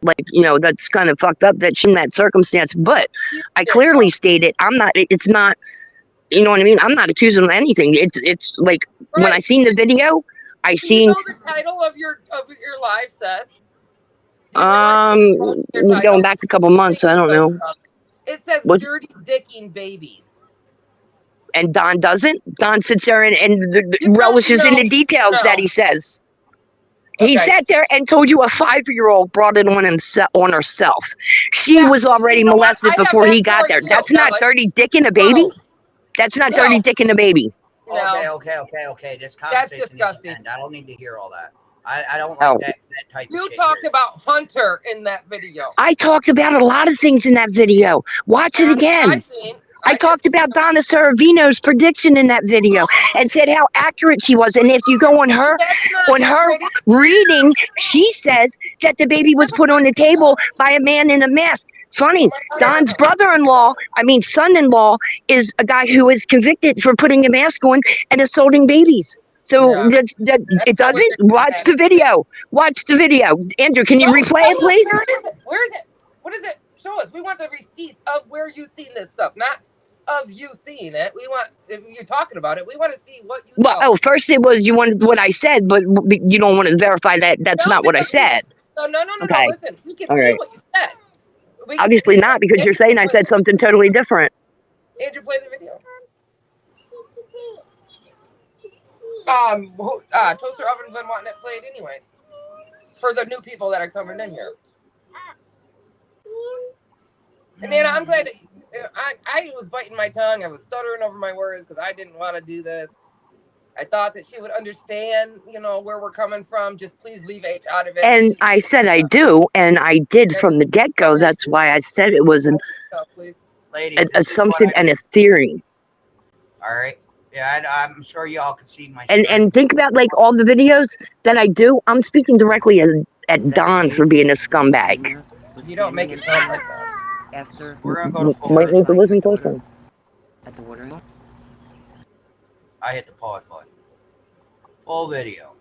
like, you know, that's kind of fucked up that she's in that circumstance. But I clearly stated it's not, you know what I mean? I'm not accusing of anything. It's like when I seen the video, I Do you seen know the title of your live says? Do you realize your going title? back a couple months, I don't know. It says What's dirty dicking babies. and Don doesn't. Don sits there and You don't relishes in know. the details No. that he says. He Okay. sat there and told you a 5-year-old brought it on himself, on herself. She Yeah, was already you know what? molested I have before that he got story there. too, That's not Alex. dirty dicking a baby. No. That's not No. dirty dicking a baby. No. Okay. This conversation needs to disgusting. end. I don't need to hear all that. I don't Oh. like that type of You shit. talked here. about Hunter in that video. I talked about a lot of things in that video. Watch it again. I talked about Donna Saravino's prediction in that video and said how accurate she was. And if you go on her reading, she says that the baby was put on the table by a man in a mask. Funny, Don's son-in-law is a guy who is convicted for putting a mask on and assaulting babies. So Yeah. it doesn't. Watch the video. Watch the video. Andrew, can you replay it, please? Where is it? What is it? Show us. We want the receipts of where you've seen this stuff, not of you seeing it. We want, if you're talking about it, we want to see what you saw. First it was you wanted what I said, but you don't want to verify that that's not what I said. No. Okay. Listen, we can All see right. what you said. Obviously not, because you're saying I said something totally different. Andrew, play the video. Toaster Oven's been wanting it played anyways. For the new people that are coming in here. And Nana, I'm glad that I was biting my tongue. I was stuttering over my words because I didn't want to do this. I thought that she would understand, you know, where we're coming from. Just please leave H out of it. And I said I do, and I did from the get-go. That's why I said it was an assumption and a theory. All right. Yeah, I'm sure y'all can see my. And think about like all the videos that I do. I'm speaking directly at Don for being a scumbag. You don't make it sound like that. After We're gonna go to full Might need to listen closer. at the watering hole. I hit the pause button. Full video.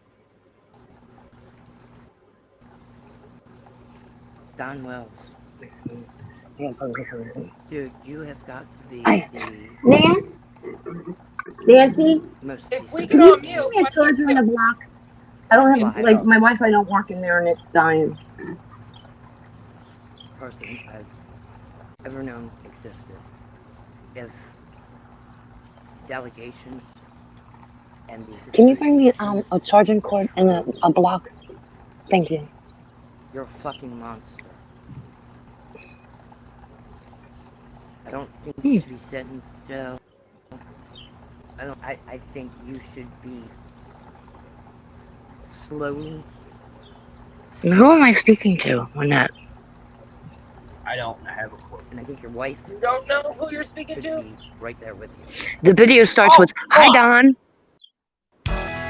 Don Wells. Dude, you have got to be the Nancy, most If we decent can all mute, a charger in a block. I don't have like my Wi-Fi don't work in there and it's dying. person I've ever known existed. If these allegations and these Can you bring me a charging cord and a block? Thank you. you're a fucking monster. I don't think you should be sentenced to jail. I think you should be slowly. Who am I speaking to on that? I don't have a cord. And I think your wife You don't know who you're speaking should to? be right there with you. The video starts with, "Hi Don."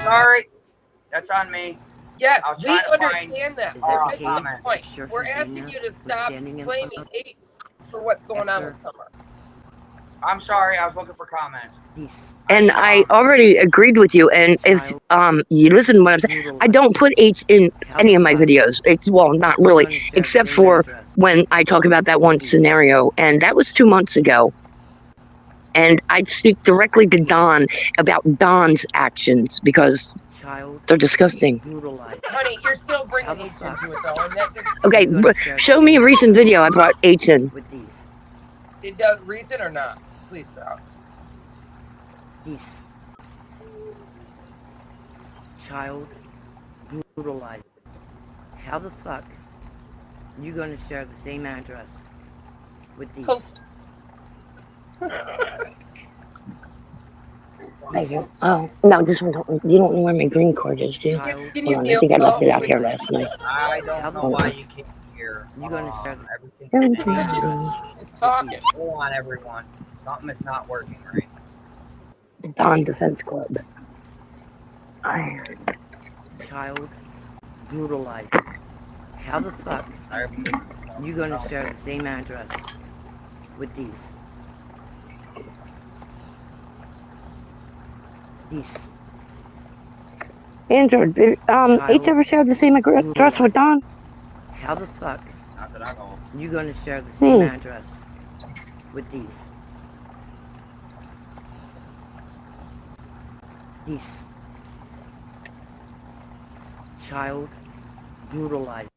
Sorry, that's on me. Yes, I was we trying to find- understand that. Is We're that the missing comment. the point. Sheriff We're Virginia asking you to was stop standing in blaming front of- H for what's going on After- with Summer. I'm sorry, I was looking for comments. These And I already agreed with you. And if you listen to what I'm saying, I don't put H in any of my videos. It's not really, except for when I talk about that one scenario, and that was 2 months ago. And I'd speak directly to Don about Don's actions because child they're disgusting. brutalized. Honey, you're still bringing H into it though, and that just Okay, show me a recent video I brought H in. With these. it does recent or not. Please stop. He's child brutalized. How the fuck you gonna share the same address with these? Post. Thank you. Oh, no, this one don't, you don't know where my green cord is, do you? Child Can Hold you on, I mute think I left though? it out here last night. I How don't the know why fuck you can't hear you gonna share the everything. Because she's talking. Hold on, everyone. Something is not working right. Dawn Defense Club. I, child brutalized? How the fuck Everything. you gonna share the same address with these? These Andrew, did, H ever shared the same address with Dawn? How the fuck Not that I know of. you gonna share the same address with these? These child brutalized.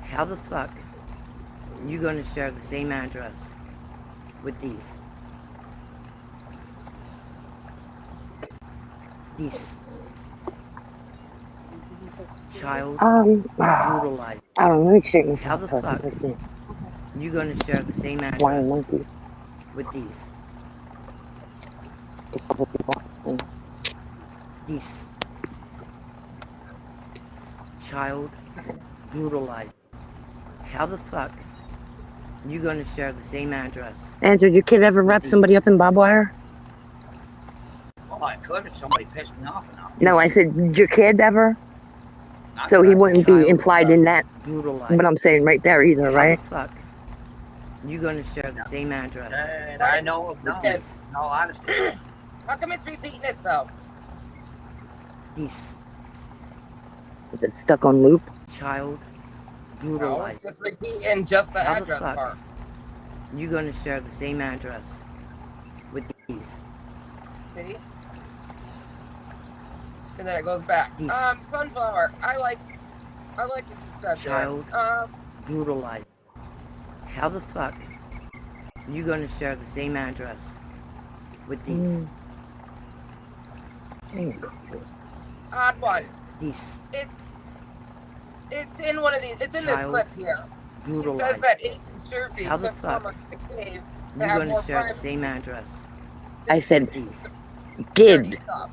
How the fuck you gonna share the same address with these? These child brutalized. I don't know, let me straighten this How out the first. fuck Let's see. you gonna share the same Flying address monkey. with these? A couple people. These child brutalized. How the fuck you gonna share the same address? Andrew, did your kid ever wrap somebody up in barbed wire? Well, I could if somebody pissed me off enough. No, I said, did your kid ever? Not So that he I wouldn't know be Child implied in that, brutalized. but I'm saying right there either, How right? the fuck you gonna share the same address that I know of. with No, these? no honesty. How come it's repeating itself? These Is it stuck on loop? child No, brutalized. it's just repeating just the How the address fuck part. you gonna share the same address with these? See? And then it goes back. These Sunflower. I like what you said child there. brutalized. How the fuck you gonna share the same address with these? Odd one. These It's in one of these. It's in this child clip here. He says brutalized. that Ace and Sherfy How the took fuck Summer to the cave you to have gonna more share the privacy. same address I said, with these? Dirty did stuff.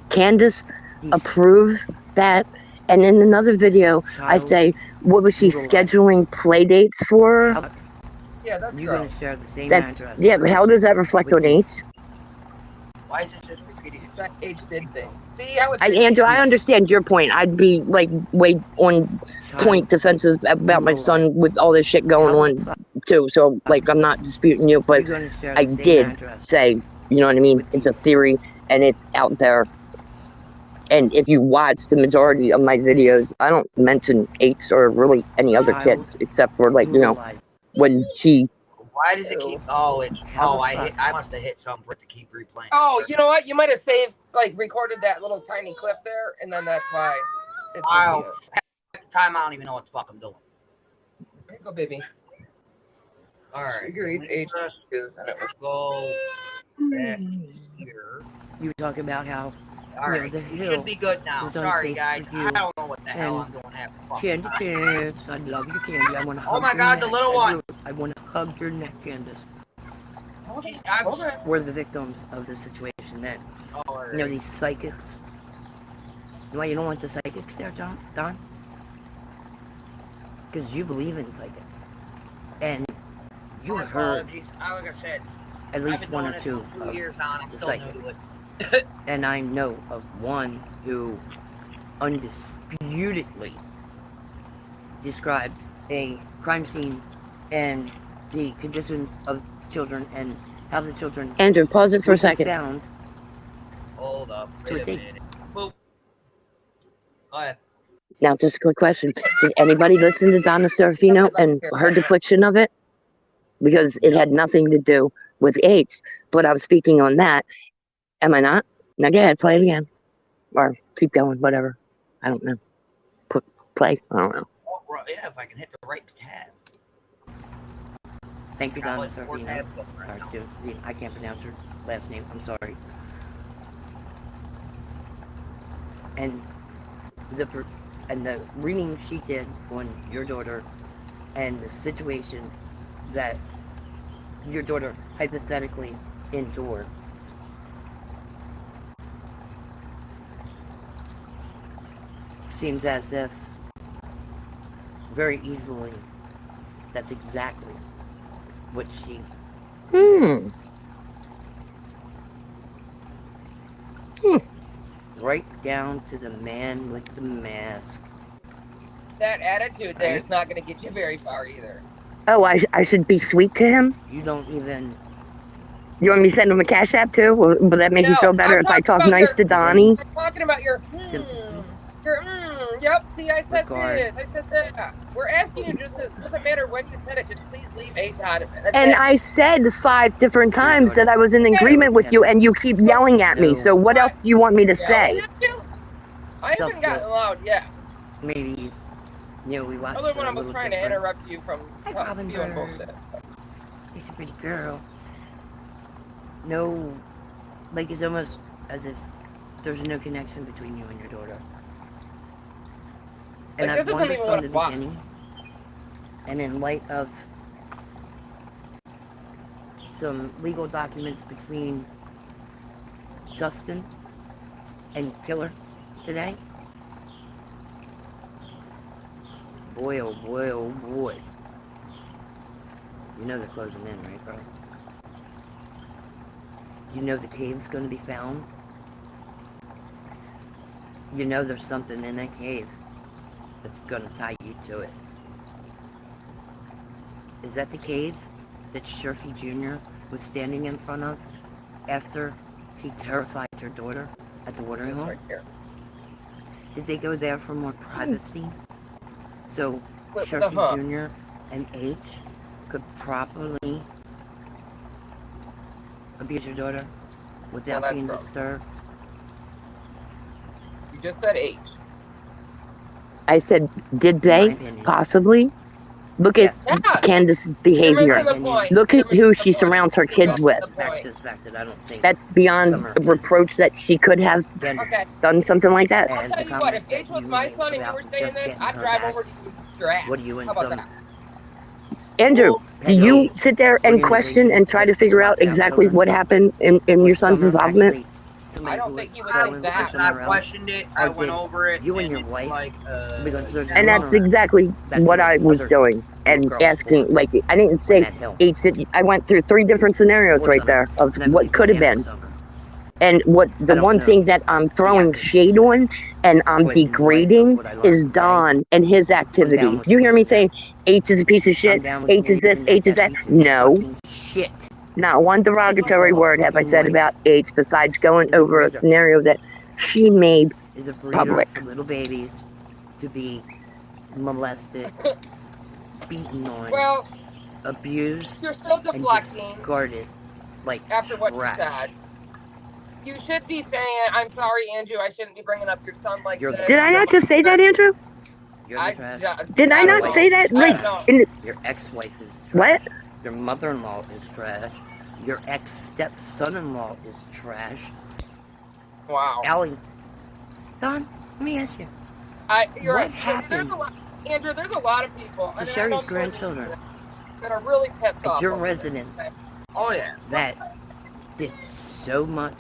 Candace These approve that? And in another video, I child say, what was she brutalized. scheduling play dates for? How the fuck Yeah, that's you gross. gonna share the same That's, address yeah, but how does that reflect with on H? these? Why is this just repeating That itself? H did things. See how it's Andrew, I These understand your point. I'd be like way on child point defensive about my brutalized. son with all this shit going How the on fuck too. So like, I'm not disputing you, but you gonna share I the same did address say, you know what I mean? with It's a these? theory and it's out there. And if you watch the majority of my videos, I don't mention H or really any other Child kids except for like, you know, brutalized. when she, Why does it keep? Oh, it's. How Oh, the I fuck? hit. I must have hit something for it to keep replaying. Oh, you know what? You might have saved, like, recorded that little tiny clip there, and then that's why it's Wow. repeating. At the time, I don't even know what the fuck I'm doing. There you go, baby. All right. Agrees. H Let's is, and it was. go back here. You talk about how All right. the We hill should be good now. was Sorry, unsafe guys. for you. I don't know what the hell And I'm doing half the fucking Candy time. Pants, I love your candy. I want to hug Oh my your God, neck. the little one. I want to hug your neck, Candace. Okay. I'm- Okay. We're the victims of the situation that, All you know, right. these psychics. Why you don't want the psychics there, Don? Because you believe in psychics. And you My heard apologies. Like I said, at I've least been one doing or this two for 2 of years now, and I'm the still new psychics. to it. And I know of one who undisputedly described a crime scene and the conditions of children and how the children Andrew, pause it for a would be second. found Hold up. to Wait a a date. minute. Boop. Go ahead. Now, just a quick question. Did anybody listen to Donna Serafino and her depiction of it? Because it had nothing to do with H, but I'm speaking on that. Am I not? Now go ahead, play it again. Or keep going, whatever. I don't know. Play. I don't know. Oh, right, yeah, if I can hit the right tab. Thank you, How Donna much more Sorvino. have them right Or now? I can't pronounce her last name. I'm sorry. And the and the reading she did on your daughter and the situation that your daughter hypothetically endured seems as if very easily that's exactly what she endured. Hmm. Hmm. Right down to the man with the mask, That attitude there right? is not going to get you very far either. Oh, I should be sweet to him. You don't even. You want me to send him a cash app too? Will that make you No, feel better I'm if I talking talk about nice your. to You bring Donnie? I'm talking about your. sympathy, Your. Yep. See, I said regard, this. I said that. We're asking you just. It doesn't matter when you said it. Just please leave H out of it. That's And it. I said 5 different your times that daughter. I was in Okay. agreement with you, Kendall. and you keep So yelling at me. No So what I else do you want me to yelling say? at you. I stuff haven't that gotten loud yet. maybe, we Other watched when are I a was little trying to different. interrupt you from Hi, Robin spewing Bird. bullshit. She's a pretty girl. No, like it's almost as if there's no connection between you and your daughter. And Like I've this isn't wondered even from what I the want. beginning, and in light of some legal documents between Justin and Killer today, boy, oh boy, oh boy. You know they're closing in, right, bro? You know the cave's gonna be found. You know there's something in that cave that's gonna tie you to it. Is that the cave that Shurfy Jr. was standing in front of after he terrified your daughter at the watering This hole? right here. Did they go there for more privacy? So With the Shurfy hump. Jr. and H could properly abuse your daughter Well, without that's being gross. disturbed? You just said H. I said, did In my they? opinion. Possibly. Look at Yes. Yeah. Candace's You're behavior. missing the Opinion. point. Look at You're missing who the she point. surrounds her You're kids missing with. the Back point. to the fact that I don't think That's beyond Summer is reproach that she could have Candace's. Okay. done something like that. I'll And tell the you what. If comment H that was you my made son and you about were saying just this, getting I'd her drive back, over to you your ass. what are you in How about some that? Andrew, do you pedo sit there and question organization and try that to figure out swaps out exactly children? what happened in Was your son's Summer involvement? actually I somebody don't who was think he would I, think stolen from that. I somewhere else? questioned it. Or I went did over it, you and and your it's wife, like because there's And that's rumor exactly that there what was I was other doing little and girls asking. born Like, I didn't on say that hill I went through 3 different scenarios before right Summer, there of and I what believe her could have name was been. Summer. And what I the don't one know thing that I'm the throwing accuracy shade of that, on and I'm but in light of degrading what I learned is today, Don and his I'm down activities. with You hear me believing that. saying H is a piece of I'm shit, down with H is this, believing that H is that that? piece of No, fucking shit not one that you derogatory call a word have I fucking said wife about H besides going is a over a breeder. scenario that she made Is a breeder public. for little babies to be molested, beaten on, Well, abused, you're still and deflecting discarded like after what you trash. said. You should be saying, "I'm sorry, Andrew. I shouldn't be bringing up your son like You're the this. Did I trash. You're not my just say that, mother." Andrew? You're the trash. Did I I Your don't not wife know. say that? is I Like, don't trash. know. in the, Your ex-wife is what? trash. Your mother-in-law is trash. Your ex-step-son-in-law is trash. Wow. Allie, Don, let me ask you, You're what right. There's happened a lot, Andrew. There's a lot of people, to and I Sherry's know more than grandchildren you, that are really pissed at off your over this. residence Okay? oh yeah. that did so much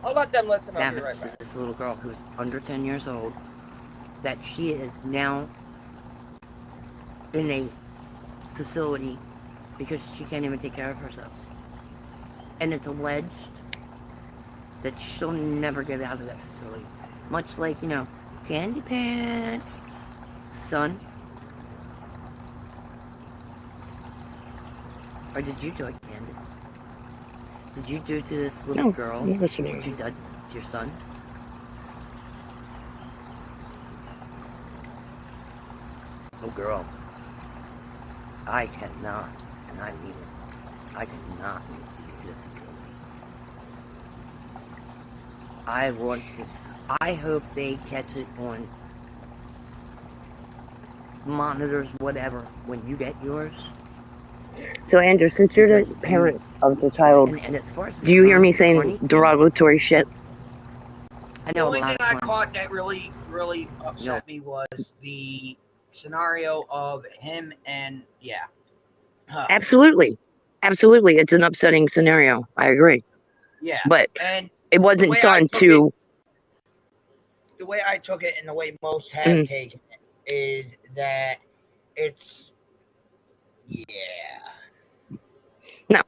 I'll let them listen. I'll be damage right to back. this little girl who's under 10 years old that she is now in a facility because she can't even take care of herself. And it's alleged that she'll never get out of that facility. Much like, Candy Pants. Son. Or did you do it, Candace? Did you do to this little No, girl I'm listening. what you did to your son? Oh, girl. I cannot, and I mean it, I cannot wait to get to the facility. I hope they catch it on monitors, whatever, when you get yours. So, Andrew, since you're the parent of the child, And as far as the do you hear me saying corny thing, derogatory shit? I The know a only lot thing of I corny. caught that really No, upset me was the scenario of him and yeah. Absolutely. Absolutely. It's an upsetting scenario. I agree. Yeah. But And it the wasn't way I done took it, to. the way I took it, and the way most have Mm, taken it, is that it's yeah, no.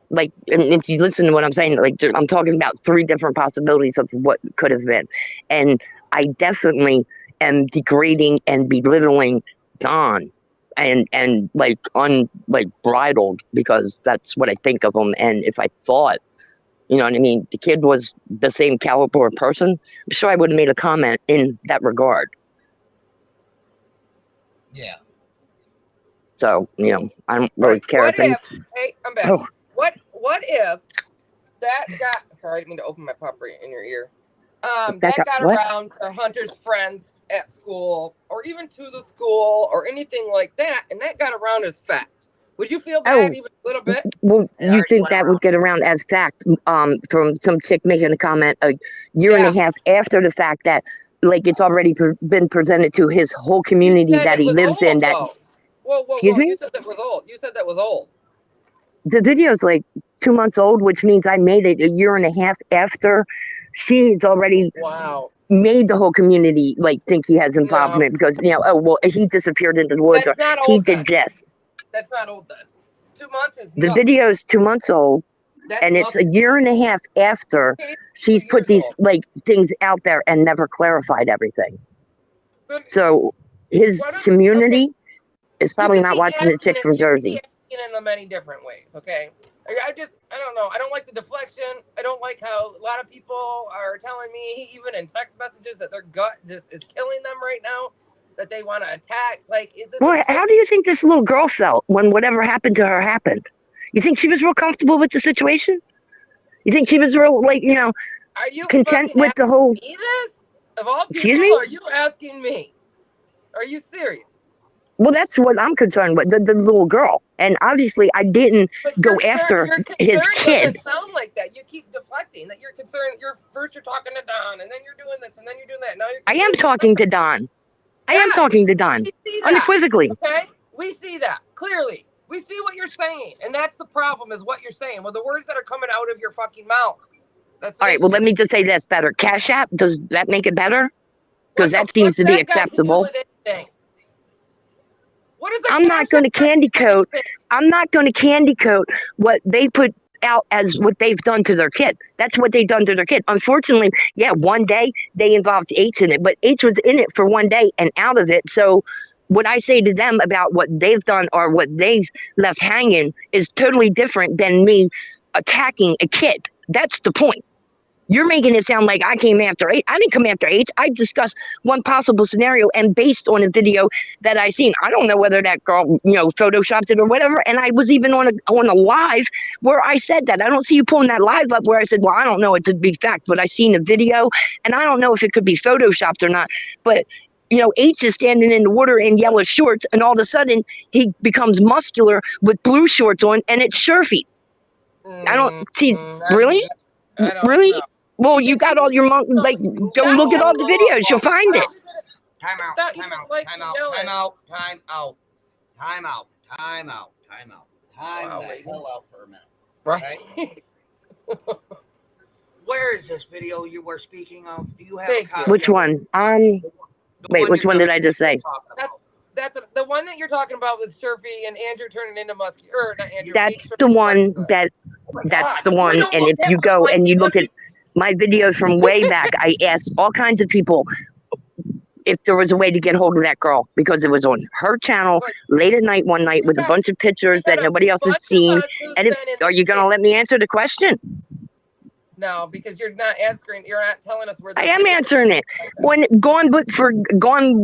Like, and if you listen to what I'm saying, like, I'm talking about three different possibilities of what could have been. And I definitely am degrading and belittling Don and like like bridled because that's what I think of him. And if I thought, you know what I mean, the kid was the same caliber of person, I'm sure I would have made a comment in that regard. yeah. So, you know, I don't All really right. care What if any. if? Hey, I'm back. Oh, What if that got? Sorry, I didn't mean to open my pop right in your ear. if that That got got what? around to Hunter's friends at school, or even to the school, or anything like that, and that got around as fact. Would you feel bad Oh, even a little bit? well, It you already think went that would around. get around as fact from some chick making a comment a year and a Yeah. half after the fact that like it's already been presented to his whole You community said that it he was lives in old that though. Whoa, whoa, excuse whoa! You me, said that was old. You said that was old. the video's like 2 months old, which means I made it a year and a half after she's already Wow. made the whole community like think he has No, involvement because, you know, oh well, he disappeared into the woods or that's not he old did then. this. That's not old then. 2 months is The nothing. video's 2 months old, That's and it's a nothing. year and a half Your after case is she's 2 years put these old. like things out there and never clarified everything. But So his why don't? Okay, community is you probably could not be watching the asking chick it. from You could be Jersey. asking in many different ways. Okay. I don't know. I don't like the deflection. I don't like how a lot of people are telling me, even in text messages, that their gut just is killing them right now. That they want to attack. Like this is Well, how do you think this little girl felt when whatever happened to her happened? You think she was real comfortable with the situation? You think she was real, like, you know, Are you content fucking with the asking whole, me this? Of all excuse people, me? are you asking me? Are you serious? Well, that's what I'm concerned with, the little girl. And obviously, I didn't But go after your his concern kid. doesn't sound like that. You keep deflecting that you're concerned. You're first you're talking to Don, and then you're doing this, and then you're doing that. Now you're I am concerned with talking to Don. I am yes. talking to Don. We see that. Unequivocally. Okay, we see that clearly. We see what you're saying, and that's the problem. Is what you're saying. Well, the words that are coming out of your fucking mouth. That's an All right, well, issue. let me just say this better. Cash App, does that make it better? Because What the that seems fuck's to be that got to do acceptable. with anything? What does a I'm cash not going to app got to candy do with coat. anything? I'm not going to candy coat what they put out as what they've done to their kid. That's what they've done to their kid. Unfortunately, yeah, one day they involved H in it, but H was in it for one day and out of it. So what I say to them about what they've done or what they've left hanging is totally different than me attacking a kid. That's the point. You're making it sound like I came after H. I didn't come after H. I discussed one possible scenario and based on a video that I seen. I don't know whether that girl, you know, photoshopped it or whatever. And I was even on a live where I said that. I don't see you pulling that live up where I said, well, I don't know it to be fact, but I seen a video and I don't know if it could be photoshopped or not. But you know, H is standing in the water in yellow shorts, and all of a sudden he becomes muscular with blue shorts on, and it's Shurfy. I don't see. Really, I don't really. know. Well, You you did. got all your monk. Like, go Not look at yellow. all the videos. You'll find it. Time I out. thought you Time didn't out. like Time me out. yelling. Time out. Time out. Time out. Time out. Time out. Time Wow, the baby. hell out for a minute. Right. Where is this video you were speaking of? Do you have Thank a you. copy? Which of one? it? The Wait, which you're one did just I just say? talking That, about. the one that you're talking about with Shurfy and Andrew turning into musky, or not Andrew. H That's the turning into one muscular. Oh my that's God! the The one. window And look if that you much go like and you look at this. my videos from way back, I asked all kinds of people if there was a way to get hold of that girl because it was on her channel But late at night one night you with a got bunch of you pictures got that a nobody else had bunch of seen. us who's And if, been in are you the going to let me answer the question? no, because you're not answering. You're not telling us where I this am video. answering it. When gone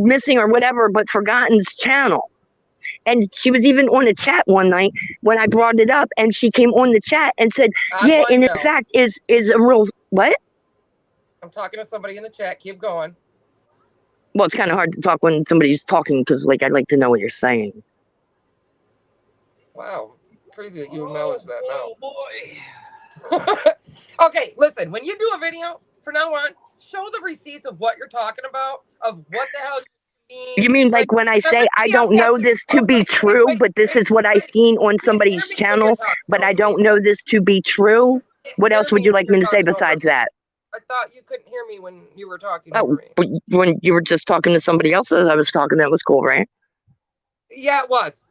missing or whatever, but forgotten's channel. And she was even on a chat one night when I brought it up, and she came on the chat and said, On "Yeah, what and in note? fact, is a real what?" I'm talking to somebody in the chat. Keep going. Well, it's kind of hard to talk when somebody's talking because, like, I'd like to know what you're saying. Wow. crazy that you acknowledge that now. boy. Okay, listen. When you do a video from now on, show the receipts of what you're talking about, of what the hell you You mean like when I say I don't know this to be true, but this is what I seen on somebody's channel, but I don't know this to be true? What else would you like me to say besides that? I thought you couldn't hear me when you were talking Oh, over me. but when you were just talking to somebody else that I was talking, that was cool, right? Yeah, it was.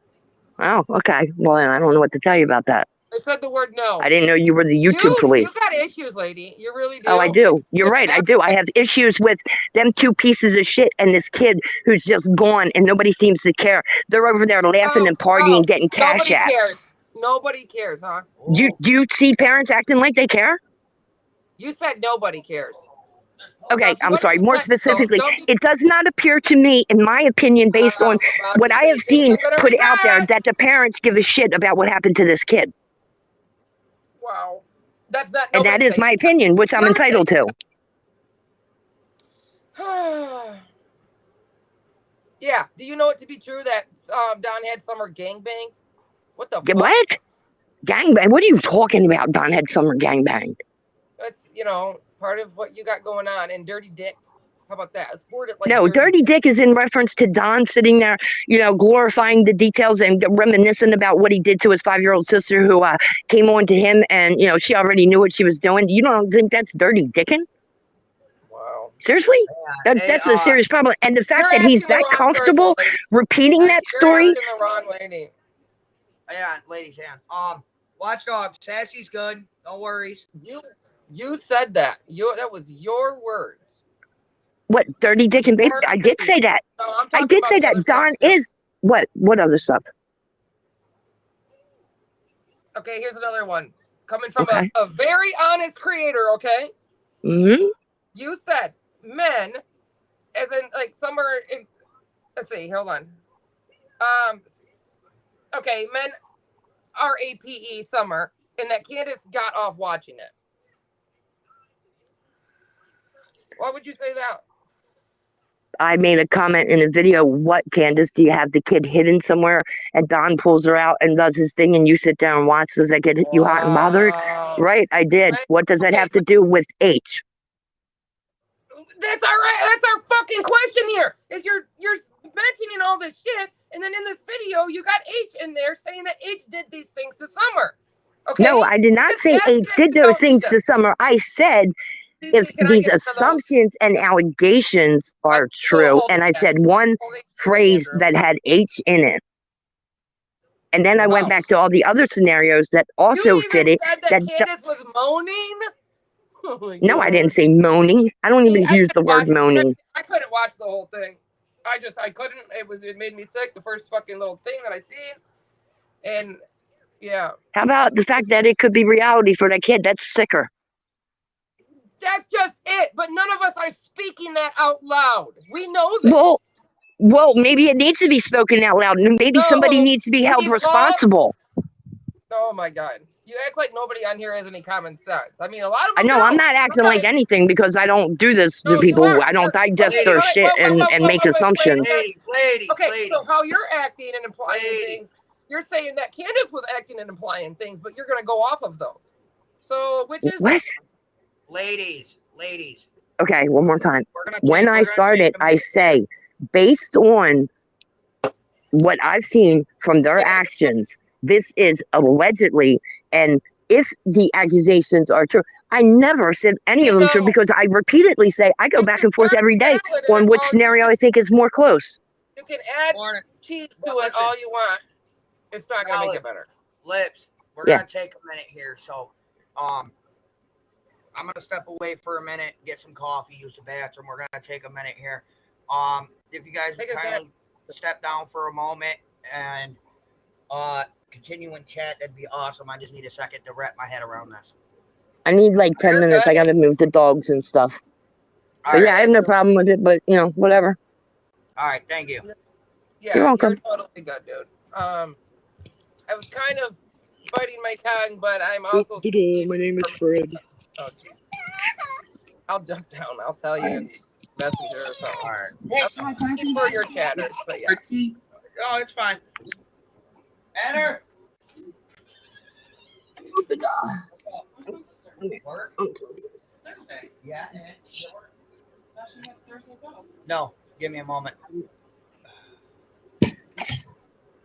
Oh, okay. Well, then I don't know what to tell you about that. I said the word no. I didn't know you were the YouTube You police. got issues, lady. You really do. Oh, I do. You're right. I do. I have issues with them two pieces of shit and this kid who's just gone and nobody seems to care. They're over there laughing and partying, getting cash Nobody apps. cares. Nobody cares, huh? Do you see parents acting like they care? You said nobody cares. Okay, I'm sorry. More specifically, don't be- it does not appear to me, in my opinion, based on what I have seen put out there, that the parents give a shit about what happened to this kid. Wow. That's not. And that is my opinion, which I'm entitled to. Yeah. Do you know it to be true that Don had Summer gangbanged? What the fuck? What? Gangbang? What are you talking about? Don had Summer gangbanged. That's, part of what you got going on. And Dirty Dick. How about that? Let's word it like No, Dirty Dick is in reference to Don sitting there, glorifying the details and reminiscing about what he did to his 5-year-old sister who came on to him and, she already knew what she was doing. You don't think that's Dirty Dickin'? Wow. Seriously? That's a serious problem. And the fact that he's that comfortable repeating that story. You're asking the wrong lady. Yeah, ladies, Watchdog, Sassy's good. No worries. You said that. That was your words. What, Dirty Dick and Baby? I did say that. No, I did say that. Don is what? What other stuff? Okay, here's another one. Coming from a very honest creator, okay? Mm-hmm. You said men, as in like summer. Let's see. Hold on. Okay, men RAPE summer, and that Candace got off watching it. Why would you say that? I made a comment in the video, what, Candace, do you have the kid hidden somewhere? And Don pulls her out and does his thing, and you sit down and watch. Does that get you hot and bothered? Right, I did. Right. What does that have to do with H? That's all right. That's our fucking question here. Is you're mentioning all this shit, and then in this video, you got H in there saying that H did these things to Summer. Okay? No, I did not say H did those things to Summer. I said, if these assumptions and allegations are true, and I said one phrase that had H in it, and then I went back to all the other scenarios that also fit it. That Candace was moaning? Oh no, I didn't say moaning. I don't even use the word moaning. I couldn't watch the whole thing. I couldn't. It made me sick. The first fucking little thing that I seen, and yeah. How about the fact that it could be reality for that kid? That's sicker. That's just it. But none of us are speaking that out loud. We know this. Well, maybe it needs to be spoken out loud. Maybe somebody needs to be held responsible. Oh my God. You act like nobody on here has any common sense. I mean, a lot of them. I know, I'm not acting like anything because I don't do this to people. I don't digest their shit and make assumptions. Ladies. So how you're acting and implying things, you're saying that Candace was acting and implying things, but you're going to go off of those. So, which is... What? Ladies. Okay, one more time. When I started, I say, based on what I've seen from their actions, this is allegedly, and if the accusations are true, I never said any of them true because I repeatedly say I go back and forth every day on which scenario I think is more close. You can add cheese to it all you want. It's not going to make it better. Lips, we're going to take a minute here. So, I'm going to step away for a minute, get some coffee, use the bathroom. We're going to take a minute here. If you guys would kindly step down for a moment and continue in chat, that'd be awesome. I just need a second to wrap my head around this. I need like 10 minutes. I got to move the dogs and stuff. But yeah, I have no problem with it, but whatever. All right, thank you. Yeah, you're totally good, dude. I was kind of biting my tongue, but I'm also... My name is Fred. Oh, geez. I'll jump down. I'll tell you. Messenger or something. All right. For your chatters, but yeah. Oh, it's fine. Enter. Open up. When's my sister? Work? It's Thursday. Yeah, and she work. She had Thursdays off. No, give me a moment.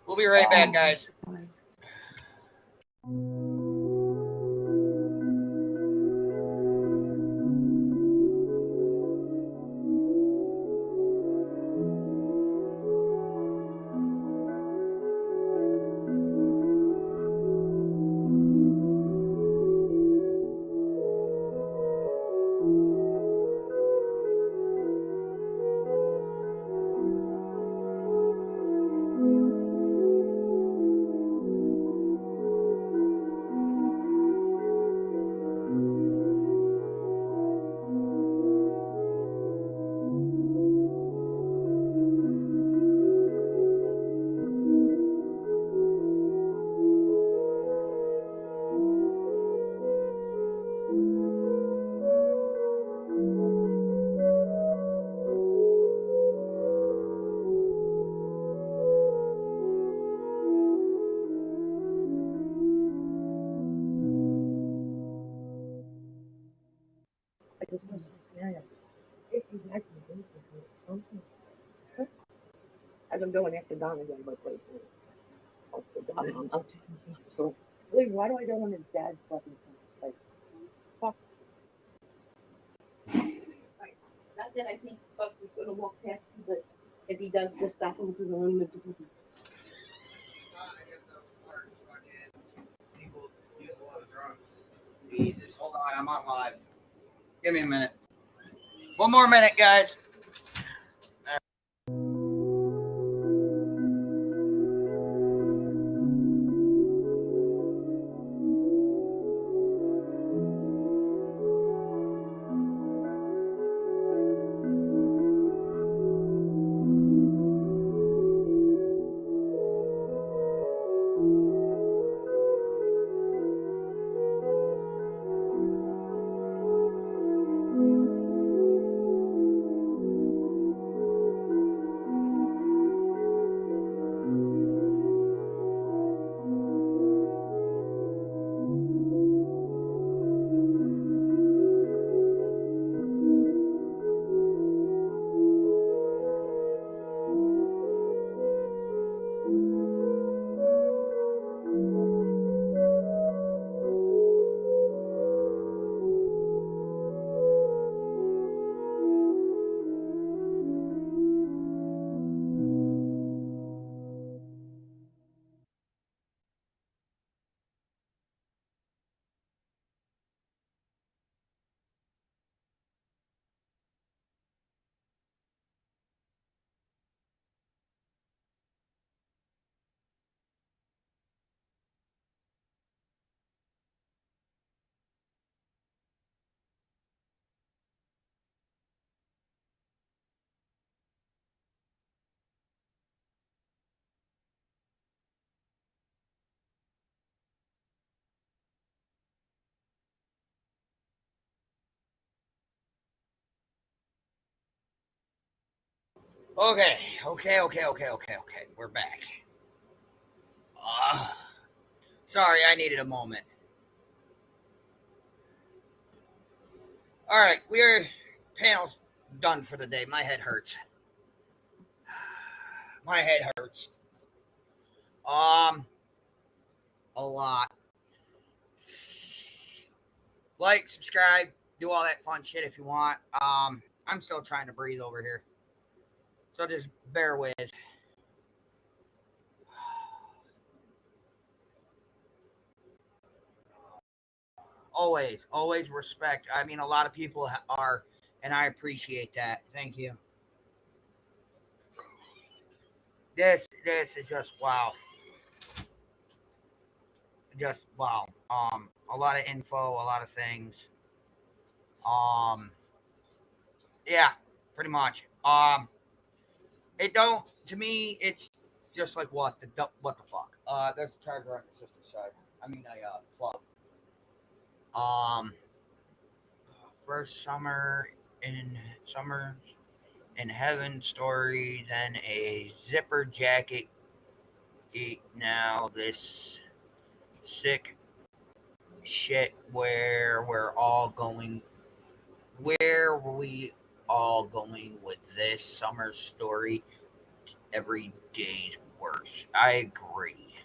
We'll be right back, guys. I discuss some scenarios. If these accusations are something. As I'm going after Don again, but wait. Oh, Don, I'm taking him to the store. Wait, why do I go on his dad's fucking like, fuck. Right. Not that I think Buster's gonna walk past me, but if he does, just stop him because I'm gonna move to cookies. I guess that was smart. Fucking people use a lot of drugs. Jesus, hold on, I'm on live. Give me a minute. One more minute, guys. Okay. We're back. Uh, Sorry, I needed a moment. All right, we're panel's done for the day. My head hurts. My head hurts. A lot. Like, subscribe, do all that fun shit if you want. I'm still trying to breathe over here, so just bear with. Always respect. I mean, a lot of people are, and I appreciate that. Thank you. This is just wow. Just wow. A lot of info, a lot of things. Um, yeah, pretty much. It don't to me. It's just like what the fuck. There's a charger on the sister's side. I mean, a plug. Um, First summer in heaven story, then a zipper jacket. Now this sick shit where we're all going. Where we all going with this summer story? Every day's worse. I agree.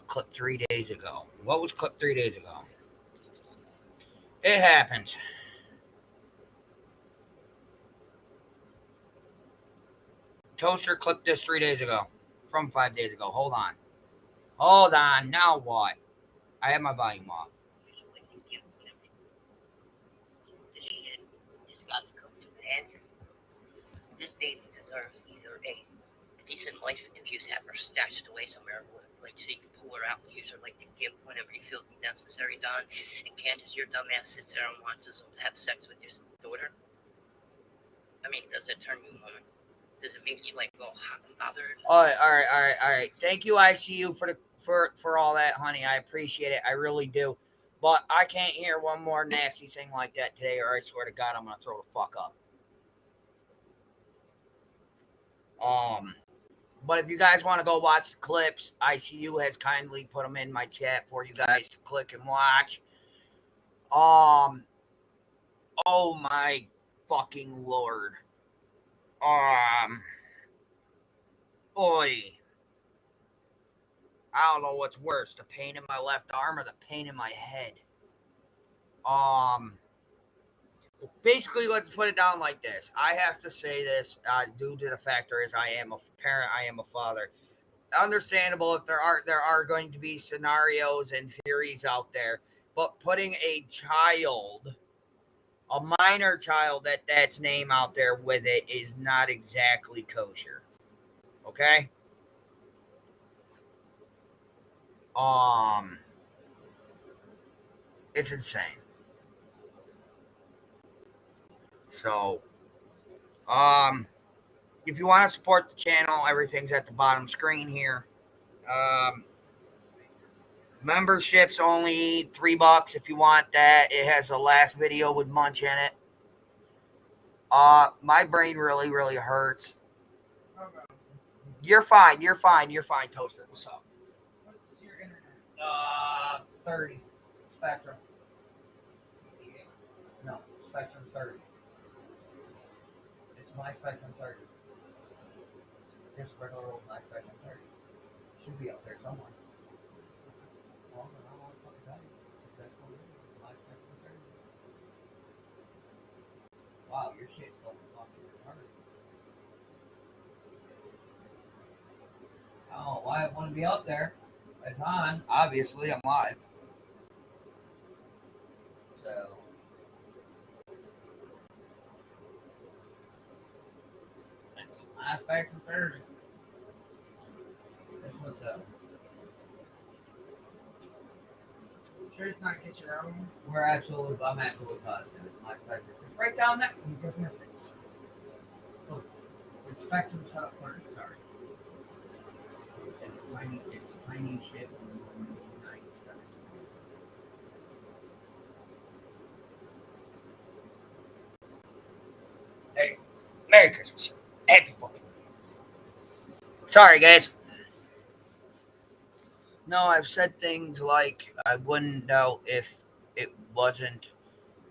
Clip 3 days ago. What was clip 3 days ago? It happens. Toaster clipped this 3 days ago. From 5 days ago. Hold on. Hold on. Now what? I have my volume off. This baby deserves either a decent life if you have her stashed away somewhere, like so you can pull her out and use her like the gift whenever you feel it's necessary done. And Candace, your dumb ass sits there and watches them have sex with your daughter. I mean, does it turn you on? Does it make you like go hot and bothered? All right. Thank you, ICU, for all that, honey. I appreciate it. I really do. But I can't hear one more nasty thing like that today, or I swear to God, I'm gonna throw the fuck up. But if you guys want to go watch the clips, ICU has kindly put them in my chat for you guys to click and watch. Oh my fucking lord. Oi. I don't know what's worse, the pain in my left arm or the pain in my head. Basically, let's put it down like this. I have to say this due to the factor is I am a parent, I am a father. Understandable if there are going to be scenarios and theories out there, but putting a minor child that's name out there with it is not exactly kosher. Okay? Um it's insane. So, if you want to support the channel, everything's at the bottom screen here. Um, Membership's only $3 if you want that. It has the last video with Munch in it. My brain really, really hurts. You're fine. You're fine. You're fine, Toaster. What's up? What's your internet? 30 Spectrum. No, Spectrum 30. It's my Spectrum 30. Just regular old my Spectrum 30. Should be up there somewhere. Well, I don't want to fucking tell you. That's what it is. My Spectrum 30. Wow, your shit's going fucking retarded. Oh, why I want to be up there? It's on. Obviously, I'm live. So. It's my Spectrum 30. That's what's up. Sure it's not Kitchen Own? I'm absolutely positive. It's my Spectrum. It's right down there. You just missed it. Look, it's Spectrum set up first. Sorry. It's tiny shit. Nice stuff. Hey, Merry Christmas. Happy fucking. Sorry, guys. No, I've said things like I wouldn't doubt if it wasn't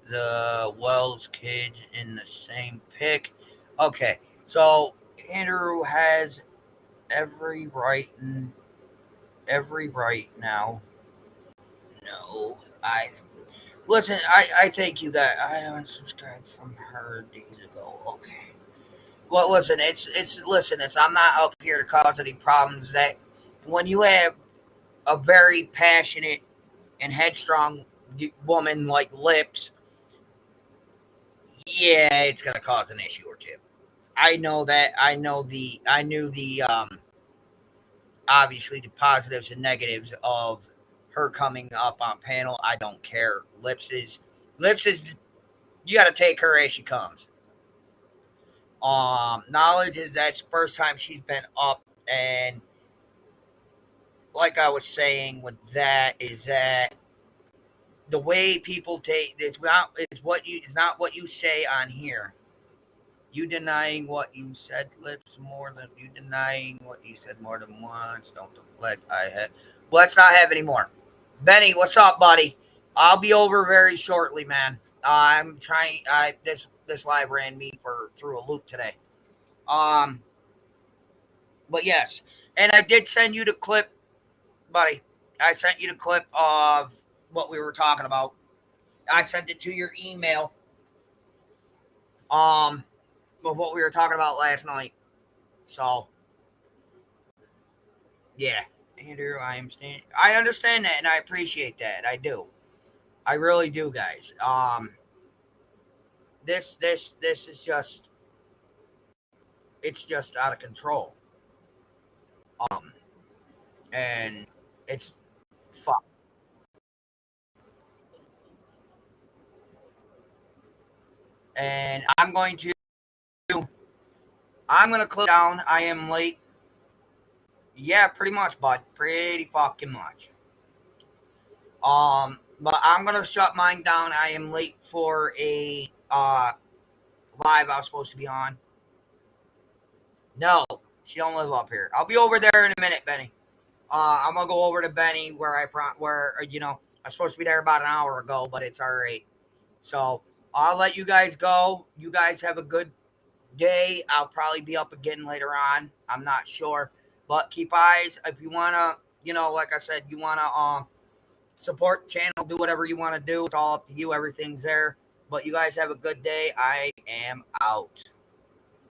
the Wells kids in the same pick. Okay, so Andrew has every right now. No, I think you got. I unsubscribed from her days ago. Okay. Well, listen. It's. I'm not up here to cause any problems. That when you have a very passionate and headstrong woman like Lips, yeah, it's gonna cause an issue or two. I know that. I knew the obviously the positives and negatives of her coming up on panel. I don't care. Lips is you got to take her as she comes. Knowledge is that's the first time she's been up, and like I was saying with that is that the way people take it's not what you say on here. You denying what you said, Lips, more than you denying what you said more than once. Don't deflect. I had. Well, let's not have any more. Benny, what's up, buddy? I'll be over very shortly, man. I'm trying. This live ran me for through a loop today. Um, but yes, and I did send you the clip, buddy. I sent you the clip of what we were talking about. I sent it to your email. Um, of what we were talking about last night. So yeah, Andrew, I understand that, and I appreciate that. I do. I really do, guys. This is just it's just out of control. Um, and it's fuck. And I'm going to close down. I am late. Yeah, pretty much, bud. Pretty fucking much. But I'm gonna shut mine down. I am late for a live I was supposed to be on. No, she don't live up here. I'll be over there in a minute, Benny. I'm gonna go over to Benny where I was supposed to be there about an hour ago, but it's all right. So I'll let you guys go. You guys have a good day. I'll probably be up again later on. I'm not sure, but keep eyes if you wanna. Like I said, you wanna support the channel, do whatever you want to do. It's all up to you. Everything's there. But you guys have a good day. I am out.